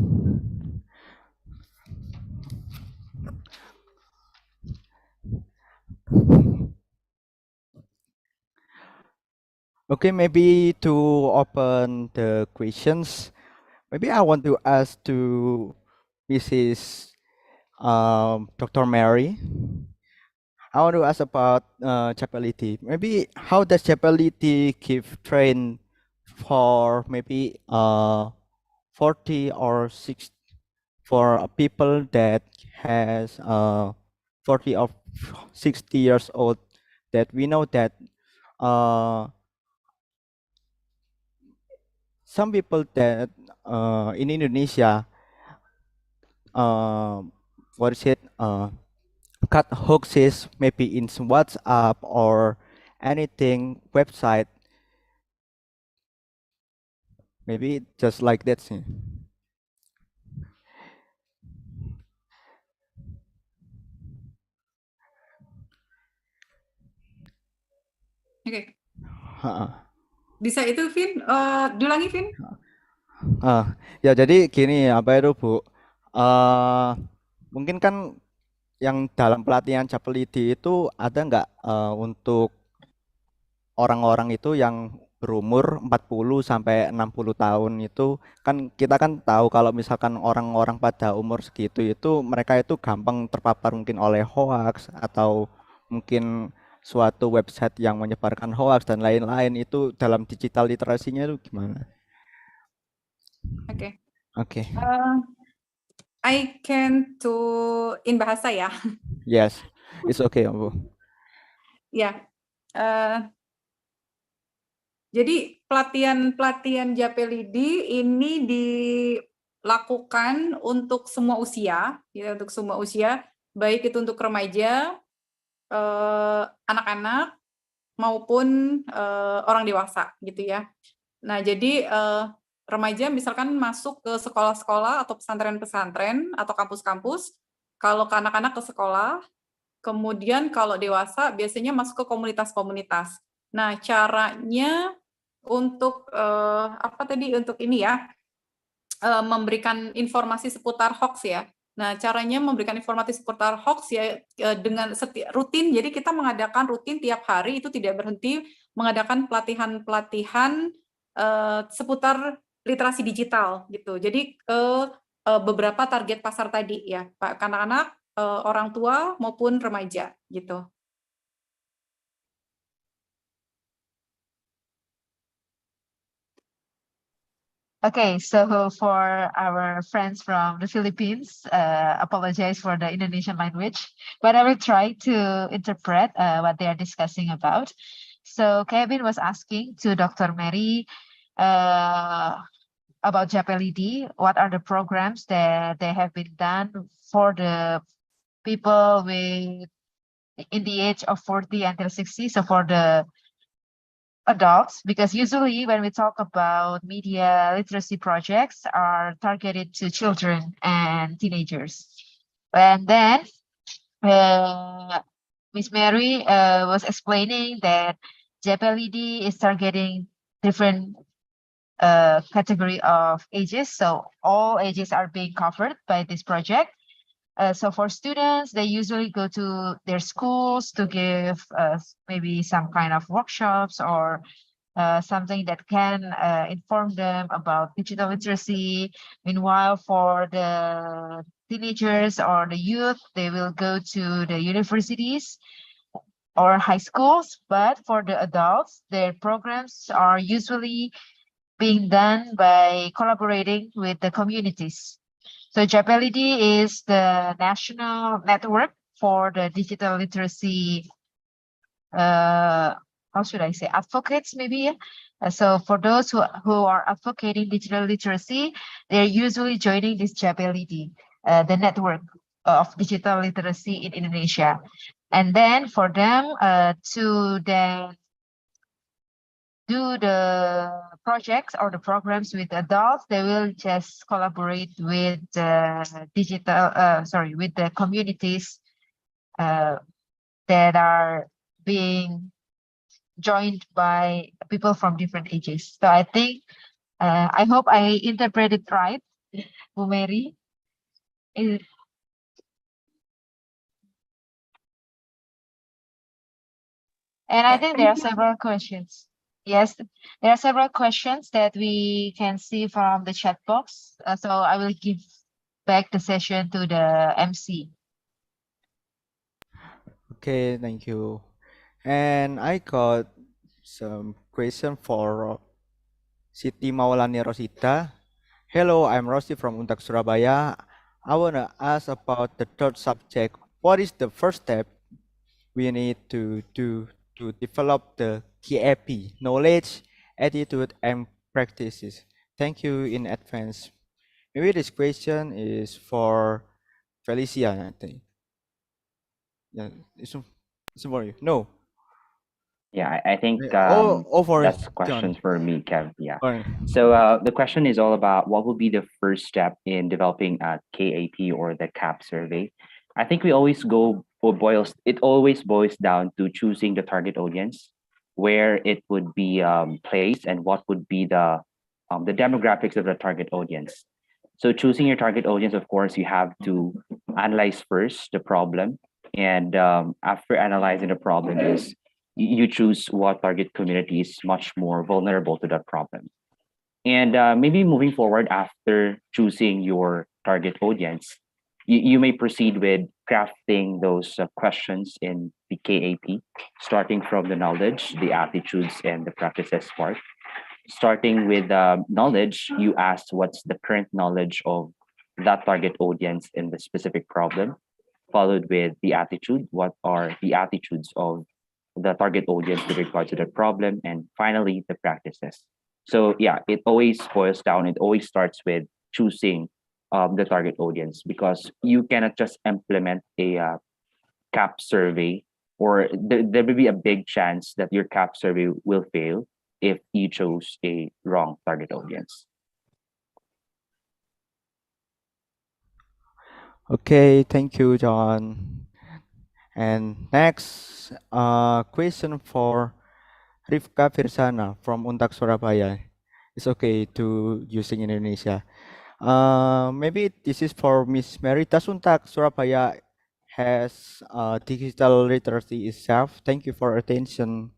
C: Okay, maybe to open the questions, maybe I want to ask to Mrs. Dr. Mary. I want to ask about Chapelity. Maybe how does Chapelity give train for maybe 40 or 60 for people that has 40 or 60 years old, that we know that some people that in Indonesia what is it cut hoaxes maybe in some WhatsApp or anything website, maybe just like that.
D: Oke. Bisa itu, Vin? Diulangi, Vin?
C: Ya jadi gini apa itu Bu, mungkin kan yang dalam pelatihan Chapelity itu ada nggak untuk orang-orang itu yang berumur 40 sampai 60 tahun itu, kan kita kan tahu kalau misalkan orang-orang pada umur segitu itu mereka itu gampang terpapar mungkin oleh hoax atau mungkin suatu website yang menyebarkan hoax dan lain-lain. Itu dalam digital literasinya itu gimana?
D: Oke.
C: Oke.
D: I can to in bahasa ya.
C: Yes, it's okay Bu.
D: Ya. Jadi pelatihan Japelidi ini dilakukan untuk semua usia, ya, untuk semua usia, baik itu untuk remaja, anak-anak maupun orang dewasa, gitu ya. Nah, jadi remaja misalkan masuk ke sekolah-sekolah atau pesantren-pesantren atau kampus-kampus, kalau ke anak-anak ke sekolah, kemudian kalau dewasa biasanya masuk ke komunitas-komunitas. Nah, caranya untuk untuk ini ya, memberikan informasi seputar hoax ya. Nah, caranya memberikan informasi seputar hoax ya dengan rutin. Jadi kita mengadakan rutin tiap hari, itu tidak berhenti mengadakan pelatihan-pelatihan seputar literasi digital gitu. Jadi ke beberapa target pasar tadi ya, Pak, anak-anak, orang tua maupun remaja gitu.
A: Okay, so for our friends from the Philippines, apologize for the Indonesian language, but I will try to interpret what they are discussing about. So Kevin was asking to Dr. Mary about JAPLED, what are the programs that they have been done for the people with in the age of 40 until 60, so for the adults, because usually when we talk about media literacy projects are targeted to children and teenagers. And then Miss Mary was explaining that JPLED is targeting different category of ages. So all ages are being covered by this project. So for students, they usually go to their schools to give maybe some kind of workshops or something that can inform them about digital literacy. Meanwhile, for the teenagers or the youth, they will go to the universities or high schools. But for the adults, their programs are usually being done by collaborating with the communities. So JAPLED is the national network for the digital literacy, how should I say, advocates maybe. So for those who are advocating digital literacy, they're usually joining this JAPLED, the network of digital literacy in Indonesia. And then for them to then do the projects or the programs with adults, they will just collaborate with the with the communities that are being joined by people from different ages. So I think, I hope I interpreted right, Bu Mary. And I think there are several questions. Yes, there are several questions that we can see from the chat box. So I will give back the session to the MC.
C: Okay, thank you. And I got some question for Siti Maulani Rosita. Hello, I'm Rosie from Untag Surabaya. I want to ask about the third subject. What is the first step we need to do to develop the KAP, knowledge, attitude, and practices? Thank you in advance. Maybe this question is for Felicia, I think. Yeah, it's for you. No.
M: Yeah, I think
C: for
M: that's questions for me, Kev. Yeah. So the question is all about what will be the first step in developing a KAP or the CAP survey. I think we always it always boils down to choosing the target audience, where it would be placed, and what would be the demographics of the target audience. So choosing your target audience, of course, you have to analyze first the problem, and after analyzing the problem is you choose what target community is much more vulnerable to that problem. And maybe moving forward after choosing your target audience, you may proceed with crafting those questions in the KAP, starting from the knowledge, the attitudes, and the practices part. Starting with knowledge, you ask what's the current knowledge of that target audience in the specific problem, followed with the attitude. What are the attitudes of the target audience with regard to the problem, and finally the practices. So yeah, it always boils down, it always starts with choosing the target audience, because you cannot just implement a CAP survey, or there will be a big chance that your CAP survey will fail if you chose a wrong target audience.
C: Okay, thank you, John. And next, question for Rifka Firsana from Untag Surabaya. It's okay to using in Indonesia. Maybe this is for Miss Mary. Does Untag Surabaya has digital literacy itself? Thank you for attention.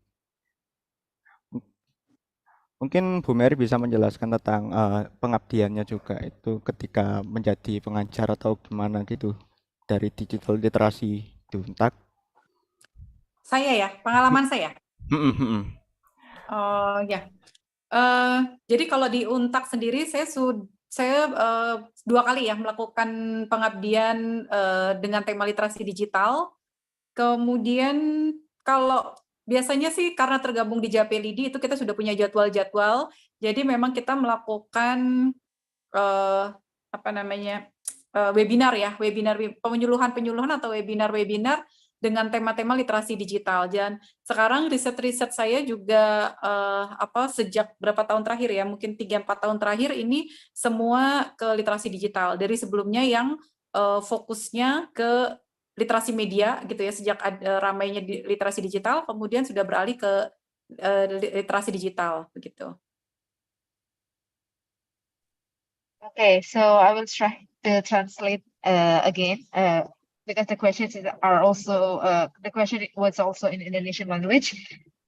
C: Mungkin Bu Mary bisa menjelaskan tentang pengabdiannya juga itu ketika menjadi pengajar atau gimana gitu dari digital literasi di Untag.
D: Saya ya, pengalaman saya. Ya. Jadi kalau di Untag sendiri saya 2 kali ya melakukan pengabdian dengan tema literasi digital. Kemudian kalau biasanya sih karena tergabung di JAPLID itu kita sudah punya jadwal-jadwal. Jadi memang kita melakukan webinar ya, penyuluhan atau webinar dengan tema-tema literasi digital. Dan sekarang riset-riset saya juga sejak berapa tahun terakhir ya, mungkin 3-4 tahun terakhir ini semua ke literasi digital. Dari sebelumnya yang fokusnya ke literasi media gitu ya, sejak ramainya literasi digital, kemudian sudah beralih ke literasi digital begitu.
A: Okay, so I will try to translate again because the questions are also the question was also in Indonesian language.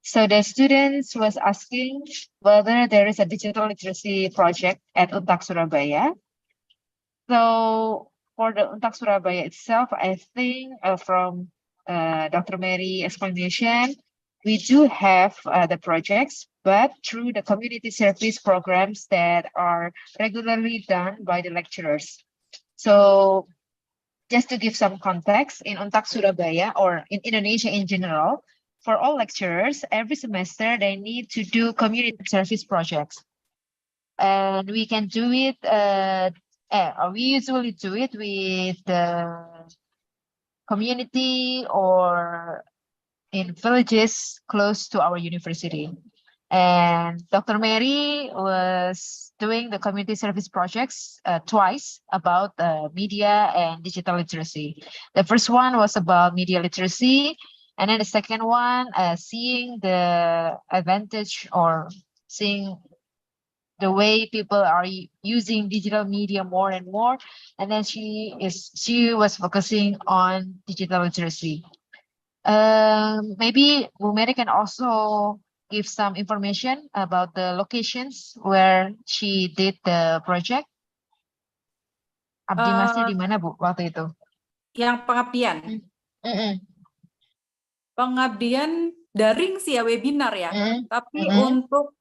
A: So the students was asking whether there is a digital literacy project at Untag Surabaya. So for the Untag Surabaya itself, I think from Dr. Mary explanation, we do have the projects, but through the community service programs that are regularly done by the lecturers. So just to give some context, in Untag Surabaya or in Indonesia in general, for all lecturers, every semester they need to do community service projects. And we can do it, we usually do it with the community or in villages close to our university. And Dr. Mary was doing the community service projects twice about media and digital literacy. The first one was about media literacy, and then the second one, seeing the advantage or seeing the way people are using digital media more and more. And then she was focusing on digital literacy. Maybe Bu Mary can also give some information about the locations where she did the project. Abdi Masnya di mana Bu waktu itu?
D: Yang pengabdian. Pengabdian daring sih ya, webinar ya. Tapi untuk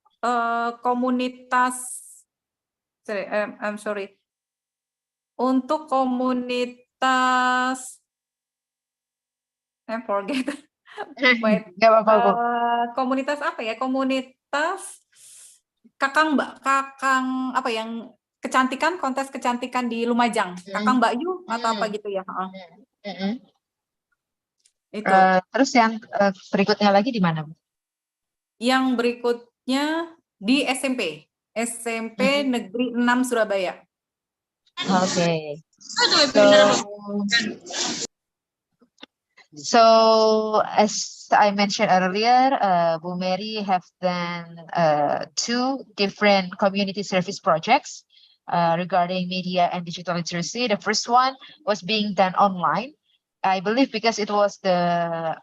D: komunitas, untuk komunitas, forget. Wait, komunitas apa ya? Komunitas kakang apa yang kecantikan, kontes kecantikan di Lumajang, Kakang Mbak Yu atau apa gitu ya? Itu.
A: Terus yang berikutnya lagi di mana, Bu?
D: Yang berikutnya di SMP Negeri 6 Surabaya.
A: Okay. So as I mentioned earlier, Bu Mary have done 2 different community service projects regarding media and digital literacy. The first one was being done online, I believe, because it was the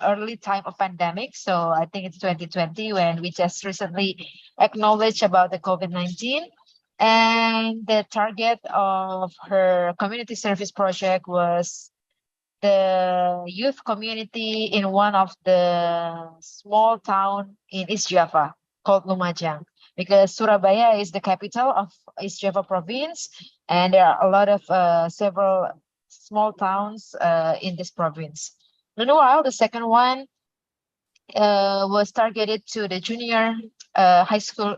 A: early time of pandemic. So I think it's 2020 when we just recently acknowledged about the COVID-19. And the target of her community service project was the youth community in one of the small town in East Java called Lumajang, because Surabaya is the capital of East Java province, and there are a lot of several small towns in this province. Meanwhile, the second one was targeted to the junior high school,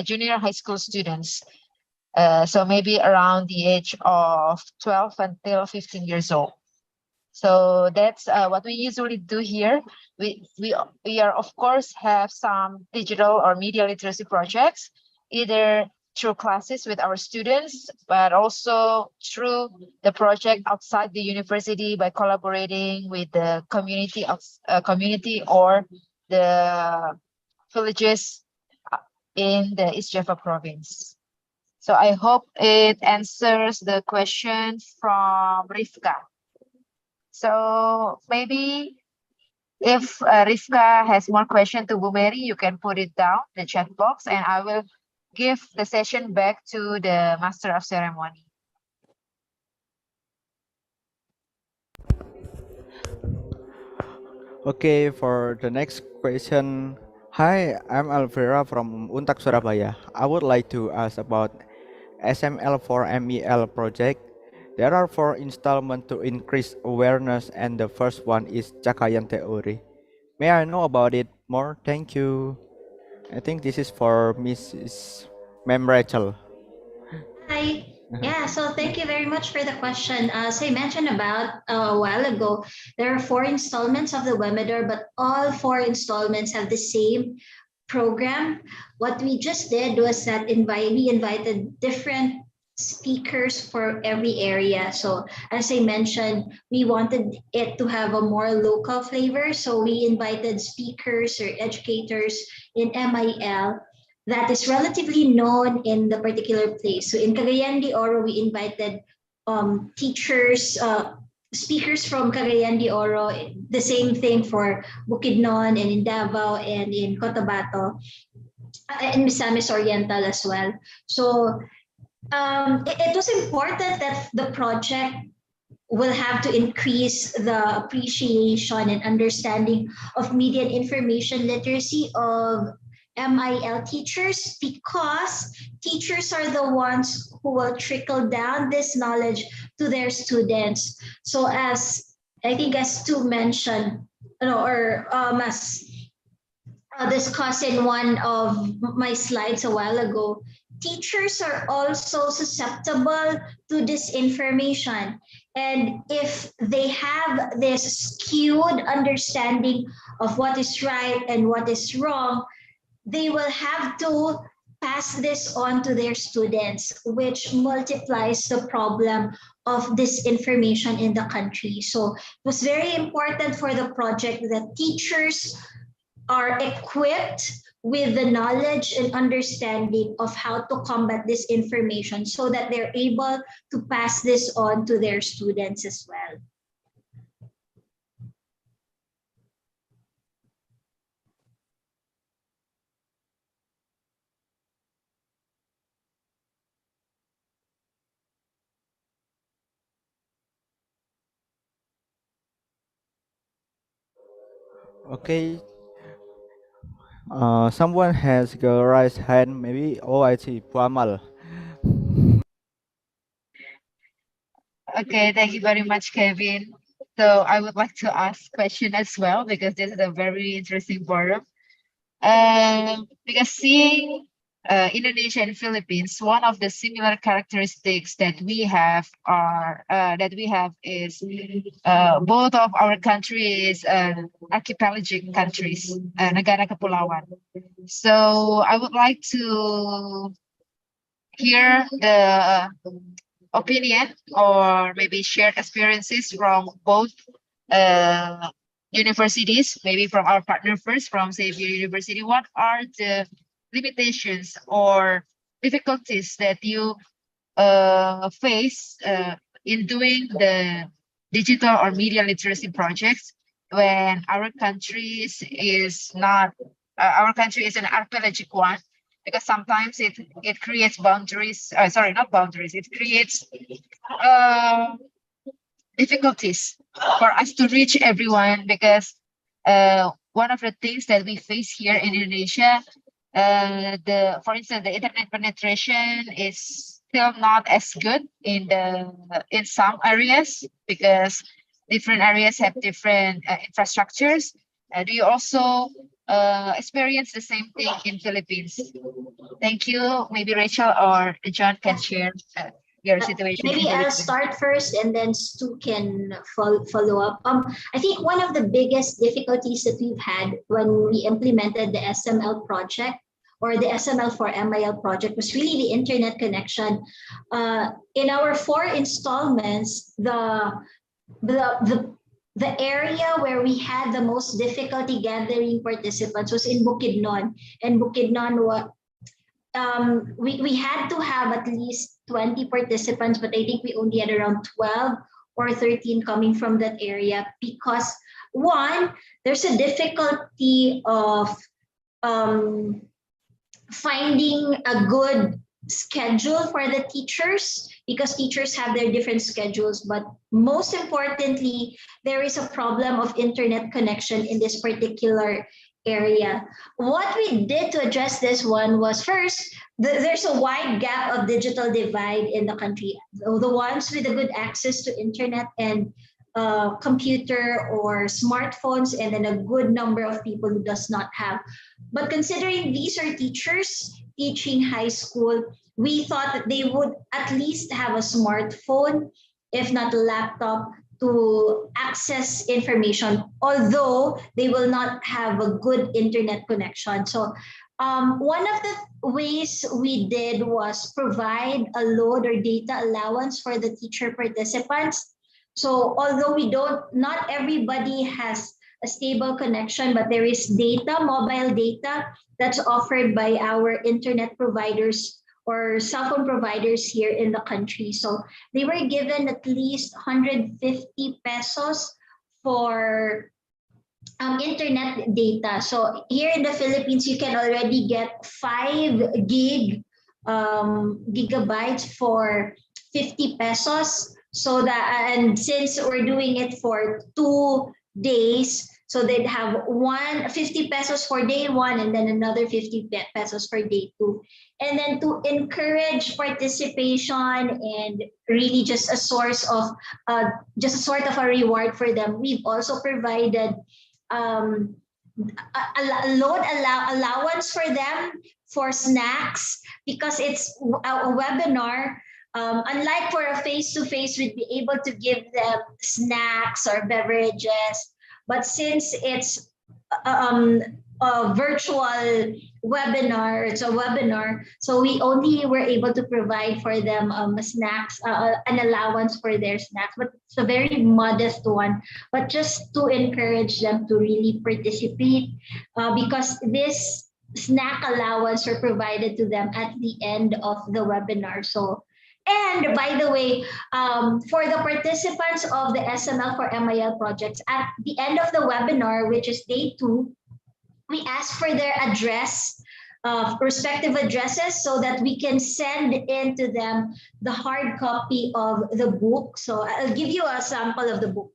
A: junior high school students. So maybe around the age of 12 until 15 years old. So that's what we usually do here. We are of course have some digital or media literacy projects, either through classes with our students, but also through the project outside the university by collaborating with the community or the villages in the East Java province. So I hope it answers the question from Rifka. So maybe if Rifka has more question to Bu Mary, you can put it down the chat box, and I will give the session back to the Master of Ceremony.
C: Okay, for the next question. Hi, I'm Alvera from Untag Surabaya. I would like to ask about SML for MEL project. There are four installments to increase awareness, and the first one is Cakayan Theory. May I know about it more? Thank you. I think this is for Mrs. Mem Rachel.
B: Hi. Yeah, so thank you very much for the question. As I mentioned about a while ago, there are four installments of the webinar, but all four installments have the same program. What we just did was that we invited different speakers for every area. So as I mentioned, we wanted it to have a more local flavor. So we invited speakers or educators in MIL that is relatively known in the particular place. So in Cagayan de Oro, we invited teachers, speakers from Cagayan de Oro, the same thing for Bukidnon and in Davao and in Cotabato, and Misamis Oriental as well. So it was important that the project will have to increase the appreciation and understanding of media and information literacy of MIL teachers, because teachers are the ones who will trickle down this knowledge to their students. So as I think as Stu mentioned, or as discussed in one of my slides a while ago, teachers are also susceptible to disinformation. And if they have this skewed understanding of what is right and what is wrong, they will have to pass this on to their students, which multiplies the problem of disinformation in the country. So it was very important for the project that teachers are equipped with the knowledge and understanding of how to combat this information so that they're able to pass this on to their students as well.
C: Okay. Someone has a raised hand. Maybe. Oh, I see. Puamal.
A: Okay, thank you very much, Kevin. So I would like to ask question as well, because this is a very interesting forum. Because seeing Indonesia and Philippines, one of the similar characteristics that we have is both of our countries archipelagic countries, negara kepulauan. So I would like to hear the opinion or maybe shared experiences from both universities, maybe from our partner first, from Xavier University. What are the limitations or difficulties that you face in doing the digital or media literacy projects when our country is not our country is an archipelagic one, because sometimes it creates boundaries, sorry, not boundaries, it creates difficulties for us to reach everyone, because one of the things that we face here in Indonesia, for instance, the internet penetration is still not as good in some areas, because different areas have different infrastructures. Do you also experience the same thing in Philippines? Thank you. Maybe Rachel or John can share your situation in
B: Maybe I'll
A: Philippines.
B: start first and then Stu can follow up. I think one of the biggest difficulties that we've had when we implemented the SML project or the SML for MIL project was really the internet connection. In our 4 installments, the area where we had the most difficulty gathering participants was in Bukidnon. And Bukidnon, we had to have at least 20 participants, but I think we only had around 12 or 13 coming from that area because one, there's a difficulty of finding a good schedule for the teachers because teachers have their different schedules, but most importantly, there is a problem of internet connection in this particular area. What we did to address this one was first, there's a wide gap of digital divide in the country. The ones with a good access to internet and computer or smartphones, and then a good number of people who does not have. But considering these are teachers teaching high school, we thought that they would at least have a smartphone, if not a laptop, to access information, although they will not have a good internet connection. So one of the ways we did was provide a load or data allowance for the teacher participants. So although not everybody has a stable connection, but there is data, mobile data, that's offered by our internet providers or cell phone providers here in the country. So they were given at least 150 pesos for internet data. So here in the Philippines, you can already get 5 gigabytes for 50 pesos. So that, and since we're doing it for 2 days, so they'd have 50 pesos for day 1 and then another 50 pesos for day 2. And then to encourage participation and really just a source of just a sort of a reward for them, we've also provided a load allowance for them for snacks because it's a webinar. Unlike for a face-to-face, we'd be able to give them snacks or beverages. But since it's a virtual webinar, it's a webinar, so we only were able to provide for them snacks, an allowance for their snacks, but it's a very modest one, but just to encourage them to really participate because this snack allowance were provided to them at the end of the webinar. So, and by the way, for the participants of the SML for MIL projects, at the end of the webinar, which is day 2, we ask for their address, respective addresses, so that we can send in to them the hard copy of the book. So I'll give you a sample of the book.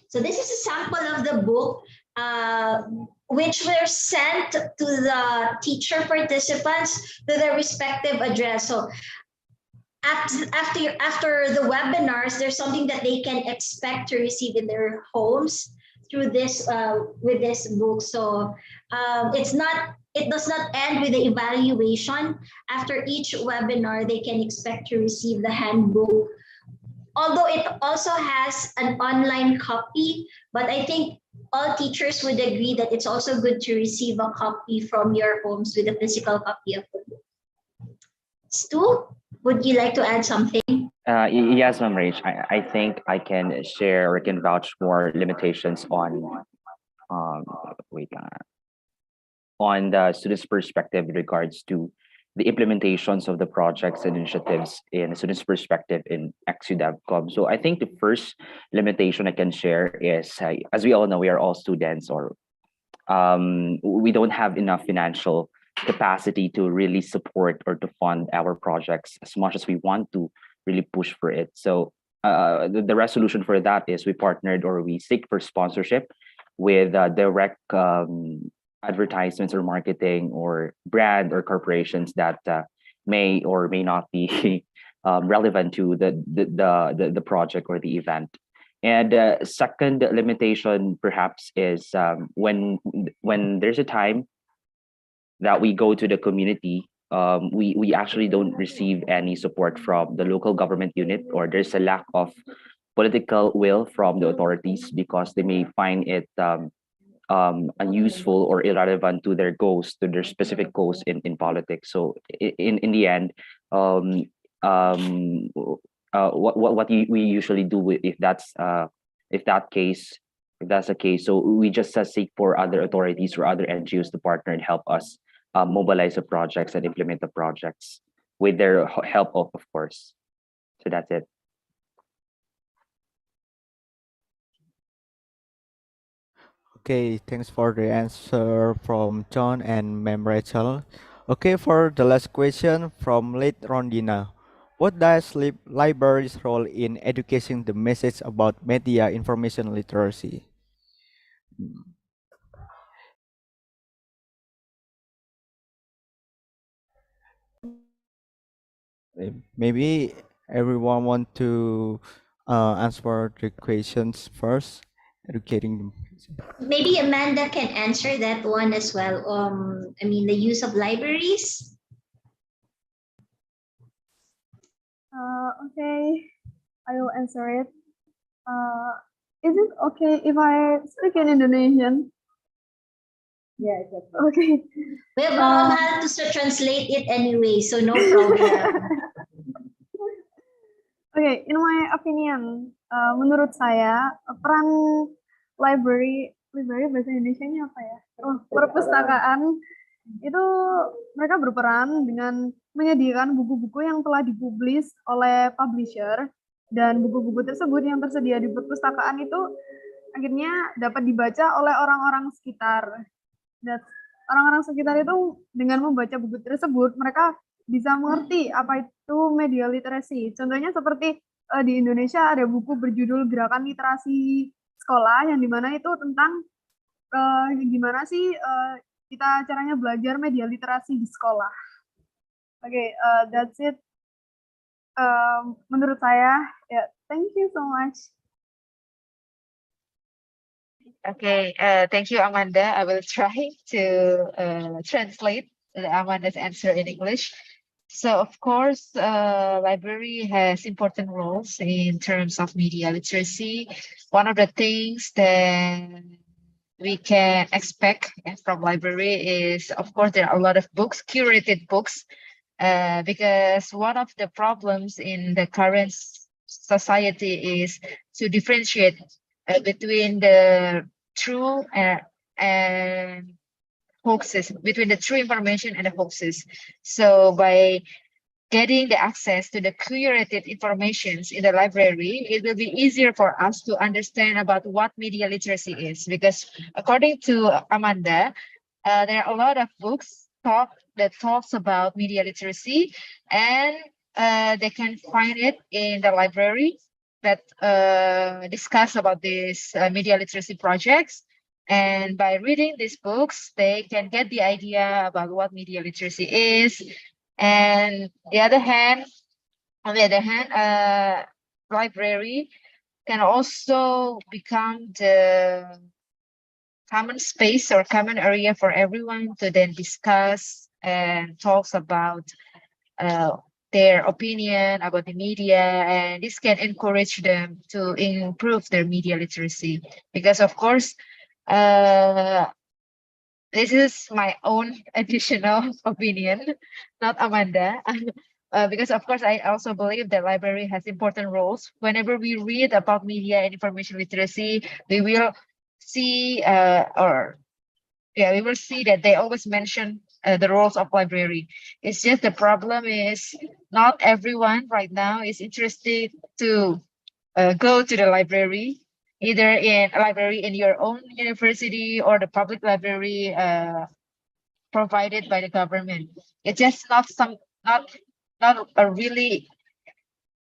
B: So this is a sample of the book, which were sent to the teacher participants to their respective address. So after the webinars, there's something that they can expect to receive in their homes through this with this book. So it does not end with the evaluation. After each webinar, they can expect to receive the handbook. Although it also has an online copy, but I think all teachers would agree that it's also good to receive a copy from your homes with a physical copy of the book. Stu, would you like to add something?
M: Yes, Ma'am Rach. I think I can share or can vouch more limitations on on the students' perspective with regards to the implementations of the projects and initiatives in the students' perspective in XUDevCom. So I think the first limitation I can share is, as we all know, we are all students, or we don't have enough financial capacity to really support or to fund our projects as much as we want to really push for it. So the resolution for that is we partnered or we seek for sponsorship with direct advertisements or marketing or brand or corporations that may or may not be relevant to the project or the event. And second limitation perhaps is when there's a time that we go to the community, we actually don't receive any support from the local government unit, or there's a lack of political will from the authorities because they may find it unuseful or irrelevant to their goals, to their specific goals in politics. So in the end, um, um, we usually do if that's if that case if that's the case, so we just seek for other authorities or other NGOs to partner and help us mobilize the projects and implement the projects with their help, of course. So that's it.
C: Okay, thanks for the answer from John and Ma'am Rachel. Okay, for the last question from late Rondina. What does library's role in educating the message about media information literacy? Maybe everyone want to answer the questions first, educating them.
B: Maybe Amanda can answer that one as well. I mean, the use of libraries.
L: Okay, I will answer it. Is it okay if I speak in Indonesian?
B: Yeah, it's okay.
L: Okay.
B: We have Mama Mahal to translate it anyway, so no problem.
L: Okay, in my opinion, menurut saya peran library bahasa Indonesianya apa ya? Oh, perpustakaan itu mereka berperan dengan menyediakan buku-buku yang telah dipublis oleh publisher, dan buku-buku tersebut yang tersedia di perpustakaan itu akhirnya dapat dibaca oleh orang-orang sekitar. Dan orang-orang sekitar itu dengan membaca buku tersebut, mereka bisa mengerti apa itu media literasi. Contohnya seperti di Indonesia ada buku berjudul Gerakan Literasi Sekolah, yang dimana itu tentang gimana sih kita caranya belajar media literasi di sekolah. Okay, that's it. Menurut saya, yeah, thank you so much.
A: Okay, thank you, Amanda. I will try to translate Amanda's answer in English. So, of course, library has important roles in terms of media literacy. One of the things that we can expect from library is, of course, there are a lot of books, curated books, because one of the problems in the current society is to differentiate between the true and hoaxes, between the true information and the hoaxes. So by getting the access to the curated informations in the library, it will be easier for us to understand about what media literacy is. Because according to Amanda, there are a lot of books that talks about media literacy, and they can find it in the library that discuss about these media literacy projects. And by reading these books, they can get the idea about what media literacy is. And on the other hand, library can also become the common space or common area for everyone to then discuss and talks about their opinion about the media, and this can encourage them to improve their media literacy. Because of course, this is my own additional opinion, not Amanda. Because of course, I also believe that library has important roles. Whenever we read about media and information literacy, we will see we will see that they always mention the roles of library. It's just the problem is not everyone right now is interested to go to the library, either in a library in your own university or the public library provided by the government. It's just not a really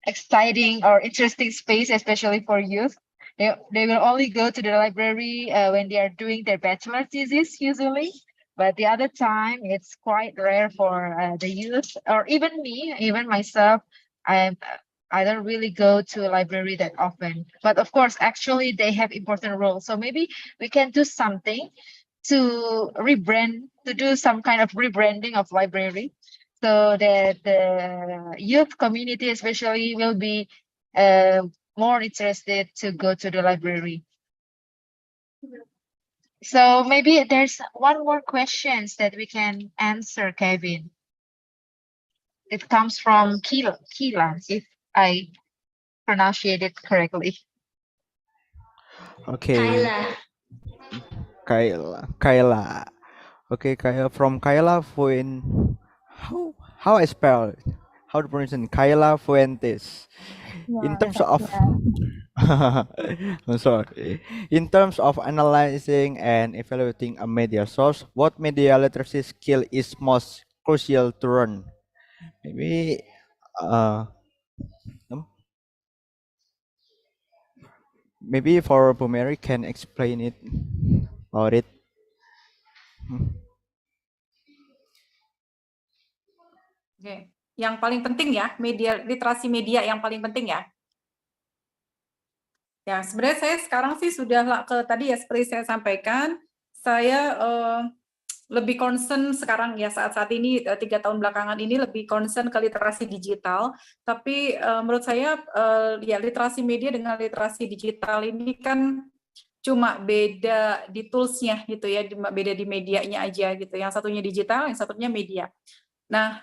A: exciting or interesting space, especially for youth. They will only go to the library when they are doing their bachelor thesis usually, but the other time it's quite rare for the youth, or even me, even myself, I don't really go to a library that often, but of course, actually they have important roles. So maybe we can do something to do some kind of rebranding of library, so that the youth community especially will be more interested to go to the library. So maybe there's one more questions that we can answer, Kevin. It comes from Kila, if I pronunciate it correctly.
C: Okay,
B: Kyla.
C: Kayla. Okay, Kayla, from Kayla Fuen. How I spell it? How to pronounce it? Kayla Fuentes. In terms of I'm sorry. In terms of analyzing and evaluating a media source, what media literacy skill is most crucial to learn? Maybe uh um, maybe for Bu Mary can explain it about it. Hmm.
D: Oke. Yang paling penting ya, literasi media yang paling penting ya. Ya, sebenarnya saya sekarang sih sudah tadi ya seperti saya sampaikan, saya lebih concern sekarang ya saat ini 3 tahun belakangan ini lebih concern ke literasi digital. Tapi menurut saya ya literasi media dengan literasi digital ini kan cuma beda di toolsnya gitu ya, beda di medianya aja gitu. Yang satunya digital, yang satunya media. Nah,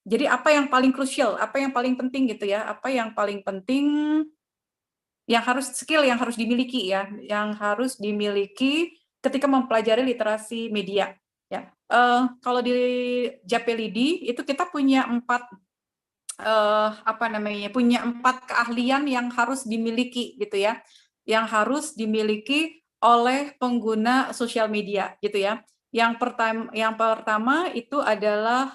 D: jadi apa yang paling krusial, apa yang paling penting gitu ya, apa yang paling penting yang harus dimiliki ya, yang harus dimiliki ketika mempelajari literasi media ya. Kalau di Japelidi itu kita punya 4 keahlian yang harus dimiliki gitu ya, yang harus dimiliki oleh pengguna sosial media gitu ya. Yang pertama itu adalah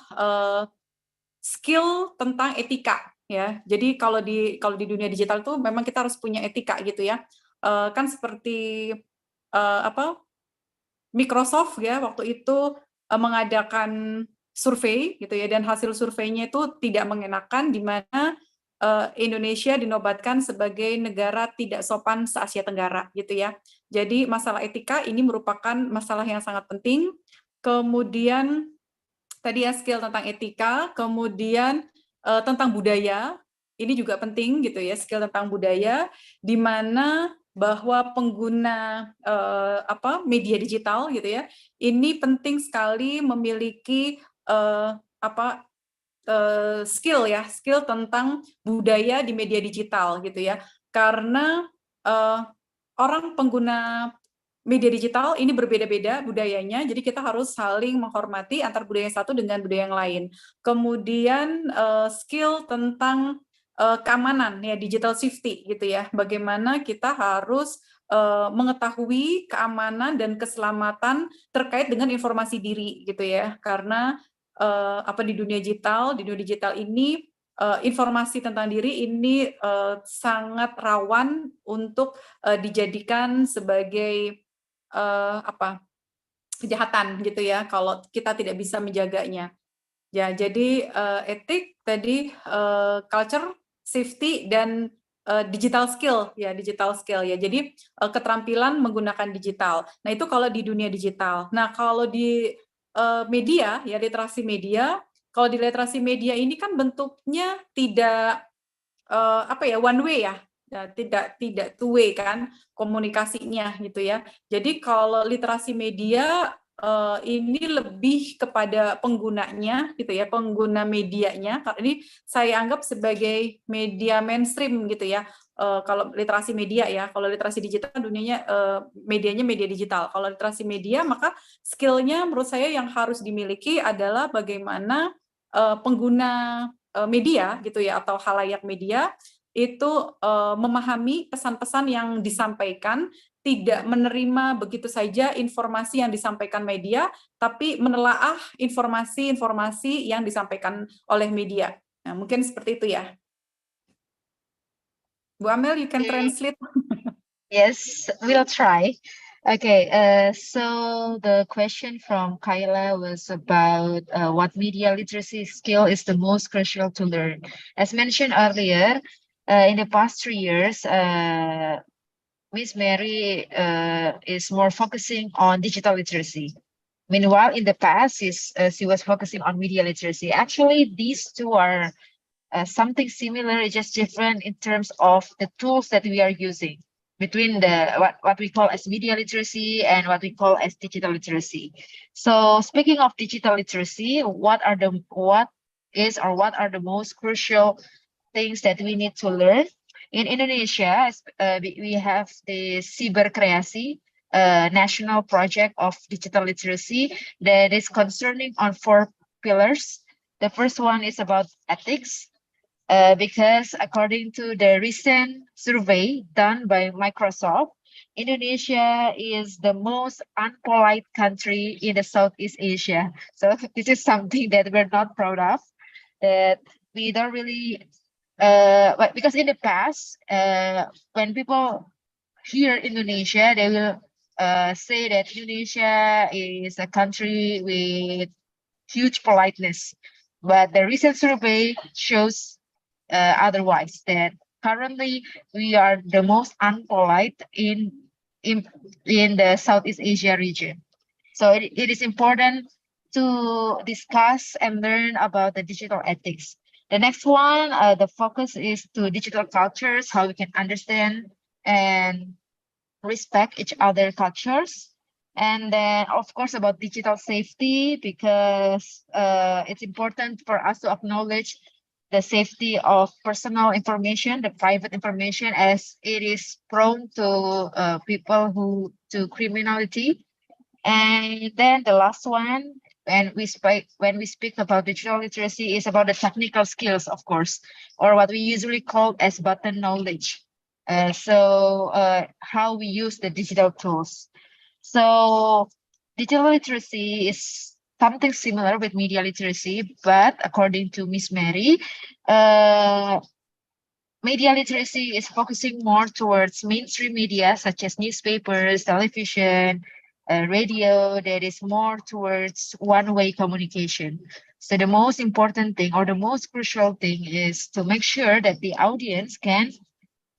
D: skill tentang etika ya. Jadi kalau di dunia digital itu memang kita harus punya etika gitu ya. Kan seperti Microsoft ya waktu itu mengadakan survei gitu ya, dan hasil surveinya itu tidak mengenakan, di mana Indonesia dinobatkan sebagai negara tidak sopan se-Asia Tenggara gitu ya. Jadi masalah etika ini merupakan masalah yang sangat penting. Kemudian tadi ya skill tentang etika, kemudian tentang budaya, ini juga penting gitu ya, skill tentang budaya, di mana bahwa pengguna media digital gitu ya, ini penting sekali memiliki skill tentang budaya di media digital gitu ya, karena orang pengguna media digital ini berbeda-beda budayanya, jadi kita harus saling menghormati antar budaya satu dengan budaya yang lain. Kemudian skill tentang keamanan ya, digital safety gitu ya, bagaimana kita harus mengetahui keamanan dan keselamatan terkait dengan informasi diri gitu ya, karena di dunia digital ini informasi tentang diri ini sangat rawan untuk dijadikan sebagai kejahatan gitu ya kalau kita tidak bisa menjaganya. Ya, jadi etik tadi, culture, safety, dan digital skill ya. Jadi keterampilan menggunakan digital. Nah, itu kalau di dunia digital. Nah, kalau di media ya, literasi media, kalau di literasi media ini kan bentuknya tidak one way ya, tidak two way kan komunikasinya gitu ya. Jadi kalau literasi media ini lebih kepada penggunanya gitu ya, pengguna medianya. Karena ini saya anggap sebagai media mainstream gitu ya. Kalau literasi media ya, kalau literasi digital dunianya medianya media digital. Kalau literasi media maka skillnya menurut saya yang harus dimiliki adalah bagaimana pengguna media gitu ya, atau khalayak media itu memahami pesan-pesan yang disampaikan, tidak menerima begitu saja informasi yang disampaikan media, tapi menelaah informasi-informasi yang disampaikan oleh media. Nah, mungkin seperti itu ya. Bu Amel, you can translate.
A: Yes, we'll try. Okay, so the question from Kyla was about what media literacy skill is the most crucial to learn. As mentioned earlier, in the past 3 years, Miss Mary is more focusing on digital literacy. Meanwhile, in the past, she was focusing on media literacy. Actually, these two are something similar, it's just different in terms of the tools that we are using between the what we call as media literacy and what we call as digital literacy. So speaking of digital literacy, what are the most crucial things that we need to learn? In Indonesia, we have the Cyber Kreasi, national project of digital literacy that is concerning on 4 pillars. The first one is about ethics, because according to the recent survey done by Microsoft, Indonesia is the most unpolite country in the Southeast Asia. So this is something that we're not proud of, that we don't really, but because in the past, when people hear Indonesia, they will say that Indonesia is a country with huge politeness. But the recent survey shows otherwise, that currently we are the most unpolite in in the Southeast Asia region. So it is important to discuss and learn about the digital ethics. The next one, the focus is to digital cultures, how we can understand and respect each other cultures. And then, of course, about digital safety, because it's important for us to acknowledge the safety of personal information, the private information, as it is prone to people who to criminality. And then the last one, when we speak about digital literacy, is about the technical skills, of course, or what we usually call as button knowledge. How we use the digital tools. So digital literacy is something similar with media literacy, but according to Miss Mary, uh, media literacy is focusing more towards mainstream media such as newspapers, television, radio, that is more towards one-way communication. So the most important thing or the most crucial thing is to make sure that the audience can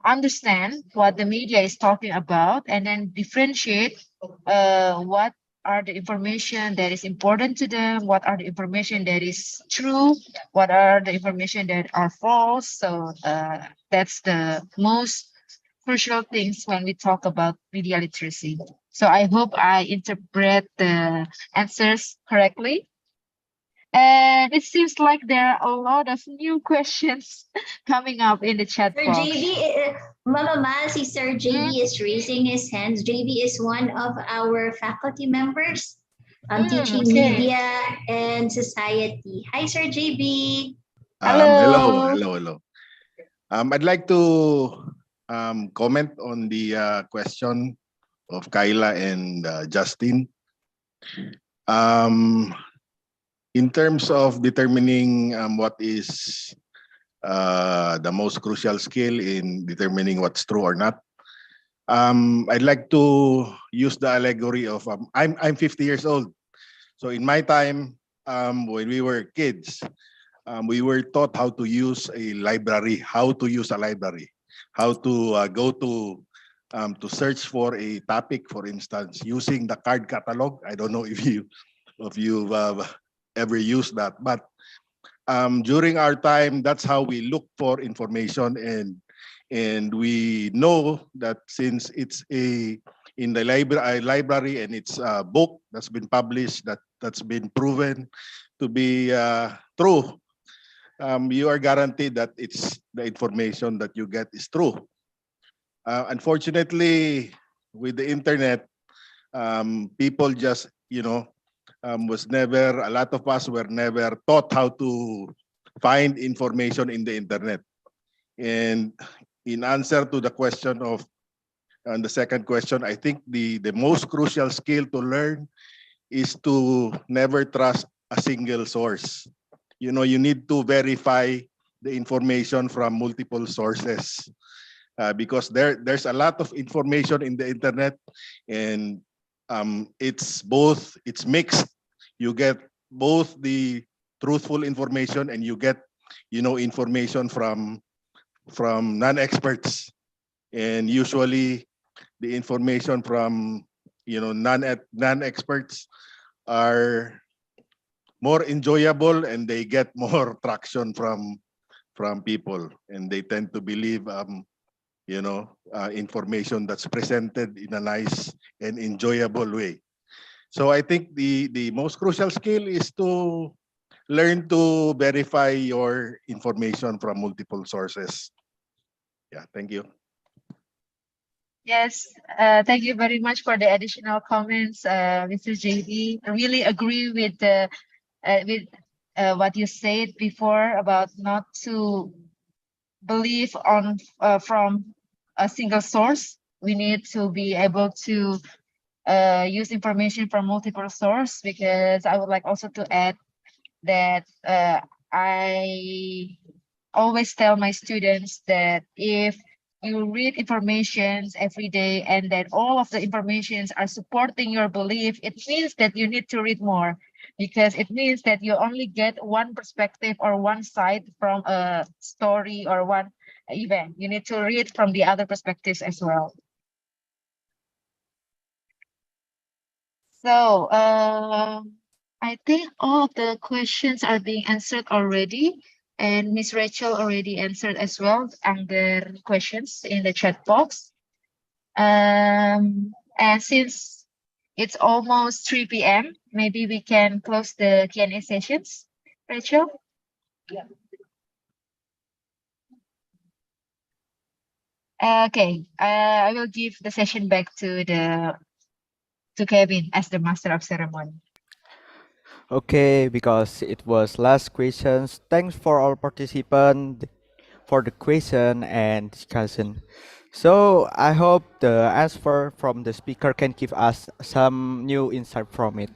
A: understand what the media is talking about and then differentiate what are the information that is important to them, what are the information that is true, what are the information that are false. So that's the most crucial things when we talk about media literacy. So I hope I interpret the answers correctly. And it seems like there are a lot of new questions coming up in the chat
B: Sir
A: box.
B: JB, Mama Ma, si Sir JB is raising his hands. JB is one of our faculty members teaching
A: okay.
B: media and society. Hi, Sir JB.
O: Hello. I'd like to comment on the question of Kyla and Justin. In terms of determining what is the most crucial skill in determining what's true or not, I'd like to use the allegory of I'm 50 years old. So in my time, when we were kids, we were taught how to use a library, how to go to search for a topic, for instance, using the card catalog. I don't know if you've ever used that, but during our time, that's how we look for information, and we know that since it's in the library and it's a book that's been published, that's been proven to be true, you are guaranteed that it's the information that you get is true. Unfortunately, with the internet, people just, a lot of us were never taught how to find information in the internet. And in answer to the question of, and the second question, I think the most crucial skill to learn is to never trust a single source. You need to verify the information from multiple sources. because there's a lot of information in the internet, and it's mixed. You get both the truthful information, and you get information from non-experts. And usually the information from non-experts are more enjoyable, and they get more traction from people, and they tend to believe information that's presented in a nice and enjoyable way. So I think the most crucial skill is to learn to verify your information from multiple sources. Yeah, thank you.
A: Yes, thank you very much for the additional comments, Mr. JB. I really agree with what you said before about not to believe on from a single source. We need to be able to use information from multiple sources, because I would like also to add that I always tell my students that if you read informations every day and that all of the informations are supporting your belief, it means that you need to read more, because it means that you only get one perspective or one side from a story or one event. You need to read from the other perspectives as well. So I think all of the questions are being answered already, and Miss Rachel already answered as well under questions in the chat box. And since it's almost 3 p.m., maybe we can close the Q&A sessions. Rachel? Okay, I will give the session back to Kevin as the master of ceremony.
C: Okay, because it was last questions. Thanks for all participants for the question and discussion. So I hope the answer from the speaker can give us some new insight from it.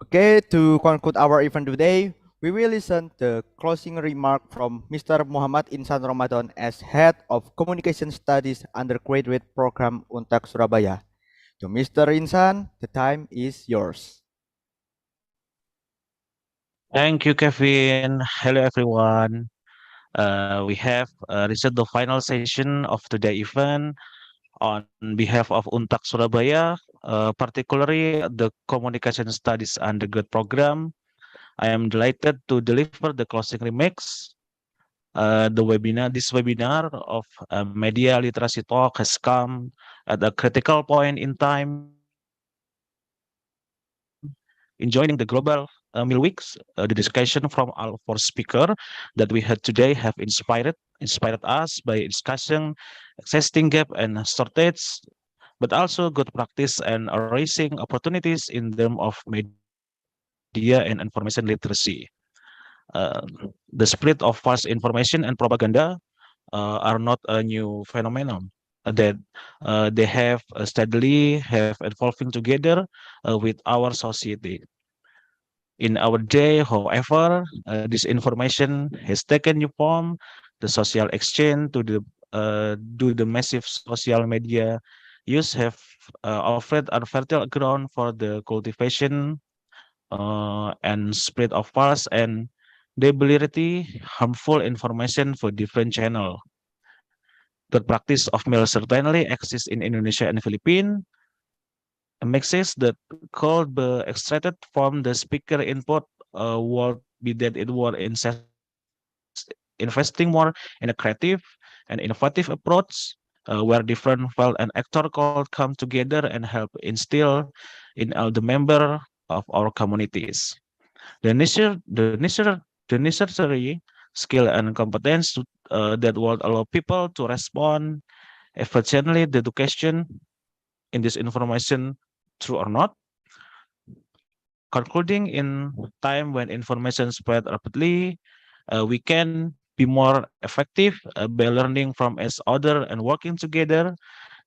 C: Okay, to conclude our event today, we will listen the closing remark from Mr. Muhammad Insan Ramadan as Head of Communication Studies Undergraduate Program Untag Surabaya. To Mr. Insan, the time is yours.
P: Thank you, Kevin. Hello, everyone. We have reached the final session of today's event on behalf of Untag Surabaya, particularly the Communication Studies undergrad program. I am delighted to deliver the closing remarks. This webinar of Media Literacy Talk has come at a critical point in time. In joining the global Mill Weeks, the discussion from all four speakers that we had today have inspired us by discussing existing gap and shortage, but also good practice and raising opportunities in terms of media and information literacy. The spread of false information and propaganda are not a new phenomenon. That they have steadily have evolving together with our society. In our day, however, this information has taken new form. The social exchange to the massive social media use have offered a fertile ground for the cultivation and spread of false and deliberately harmful information for different channel. The practice of mail certainly exists in Indonesia and Philippines. Messages that could be extracted from the speaker input would be that it would investing more in a creative and innovative approach where different file and actor could come together and help instill in all the member of our communities the necessary skill and competence that would allow people to respond efficiently to the question in this information true or not. Concluding in time when information spread rapidly, we can be more effective by learning from each other and working together.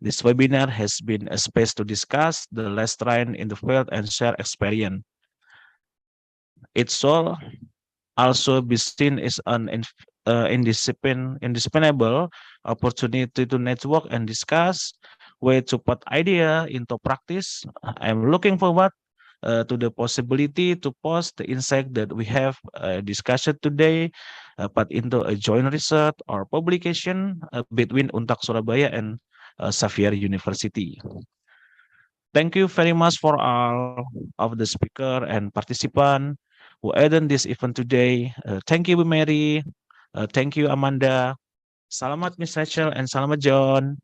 P: This webinar has been a space to discuss the last trend in the field and share experience. It shall also be seen as an indispensable opportunity to network and discuss way to put idea into practice. I'm looking forward to the possibility to post the insight that we have discussed today, put into a joint research or publication between Untag Surabaya and Xavier University. Thank you very much for all of the speaker and participant who attend this event today. Thank you, Bu Mary. Thank you, Amanda. Salamat, Miss Rachel, and Salamat, John.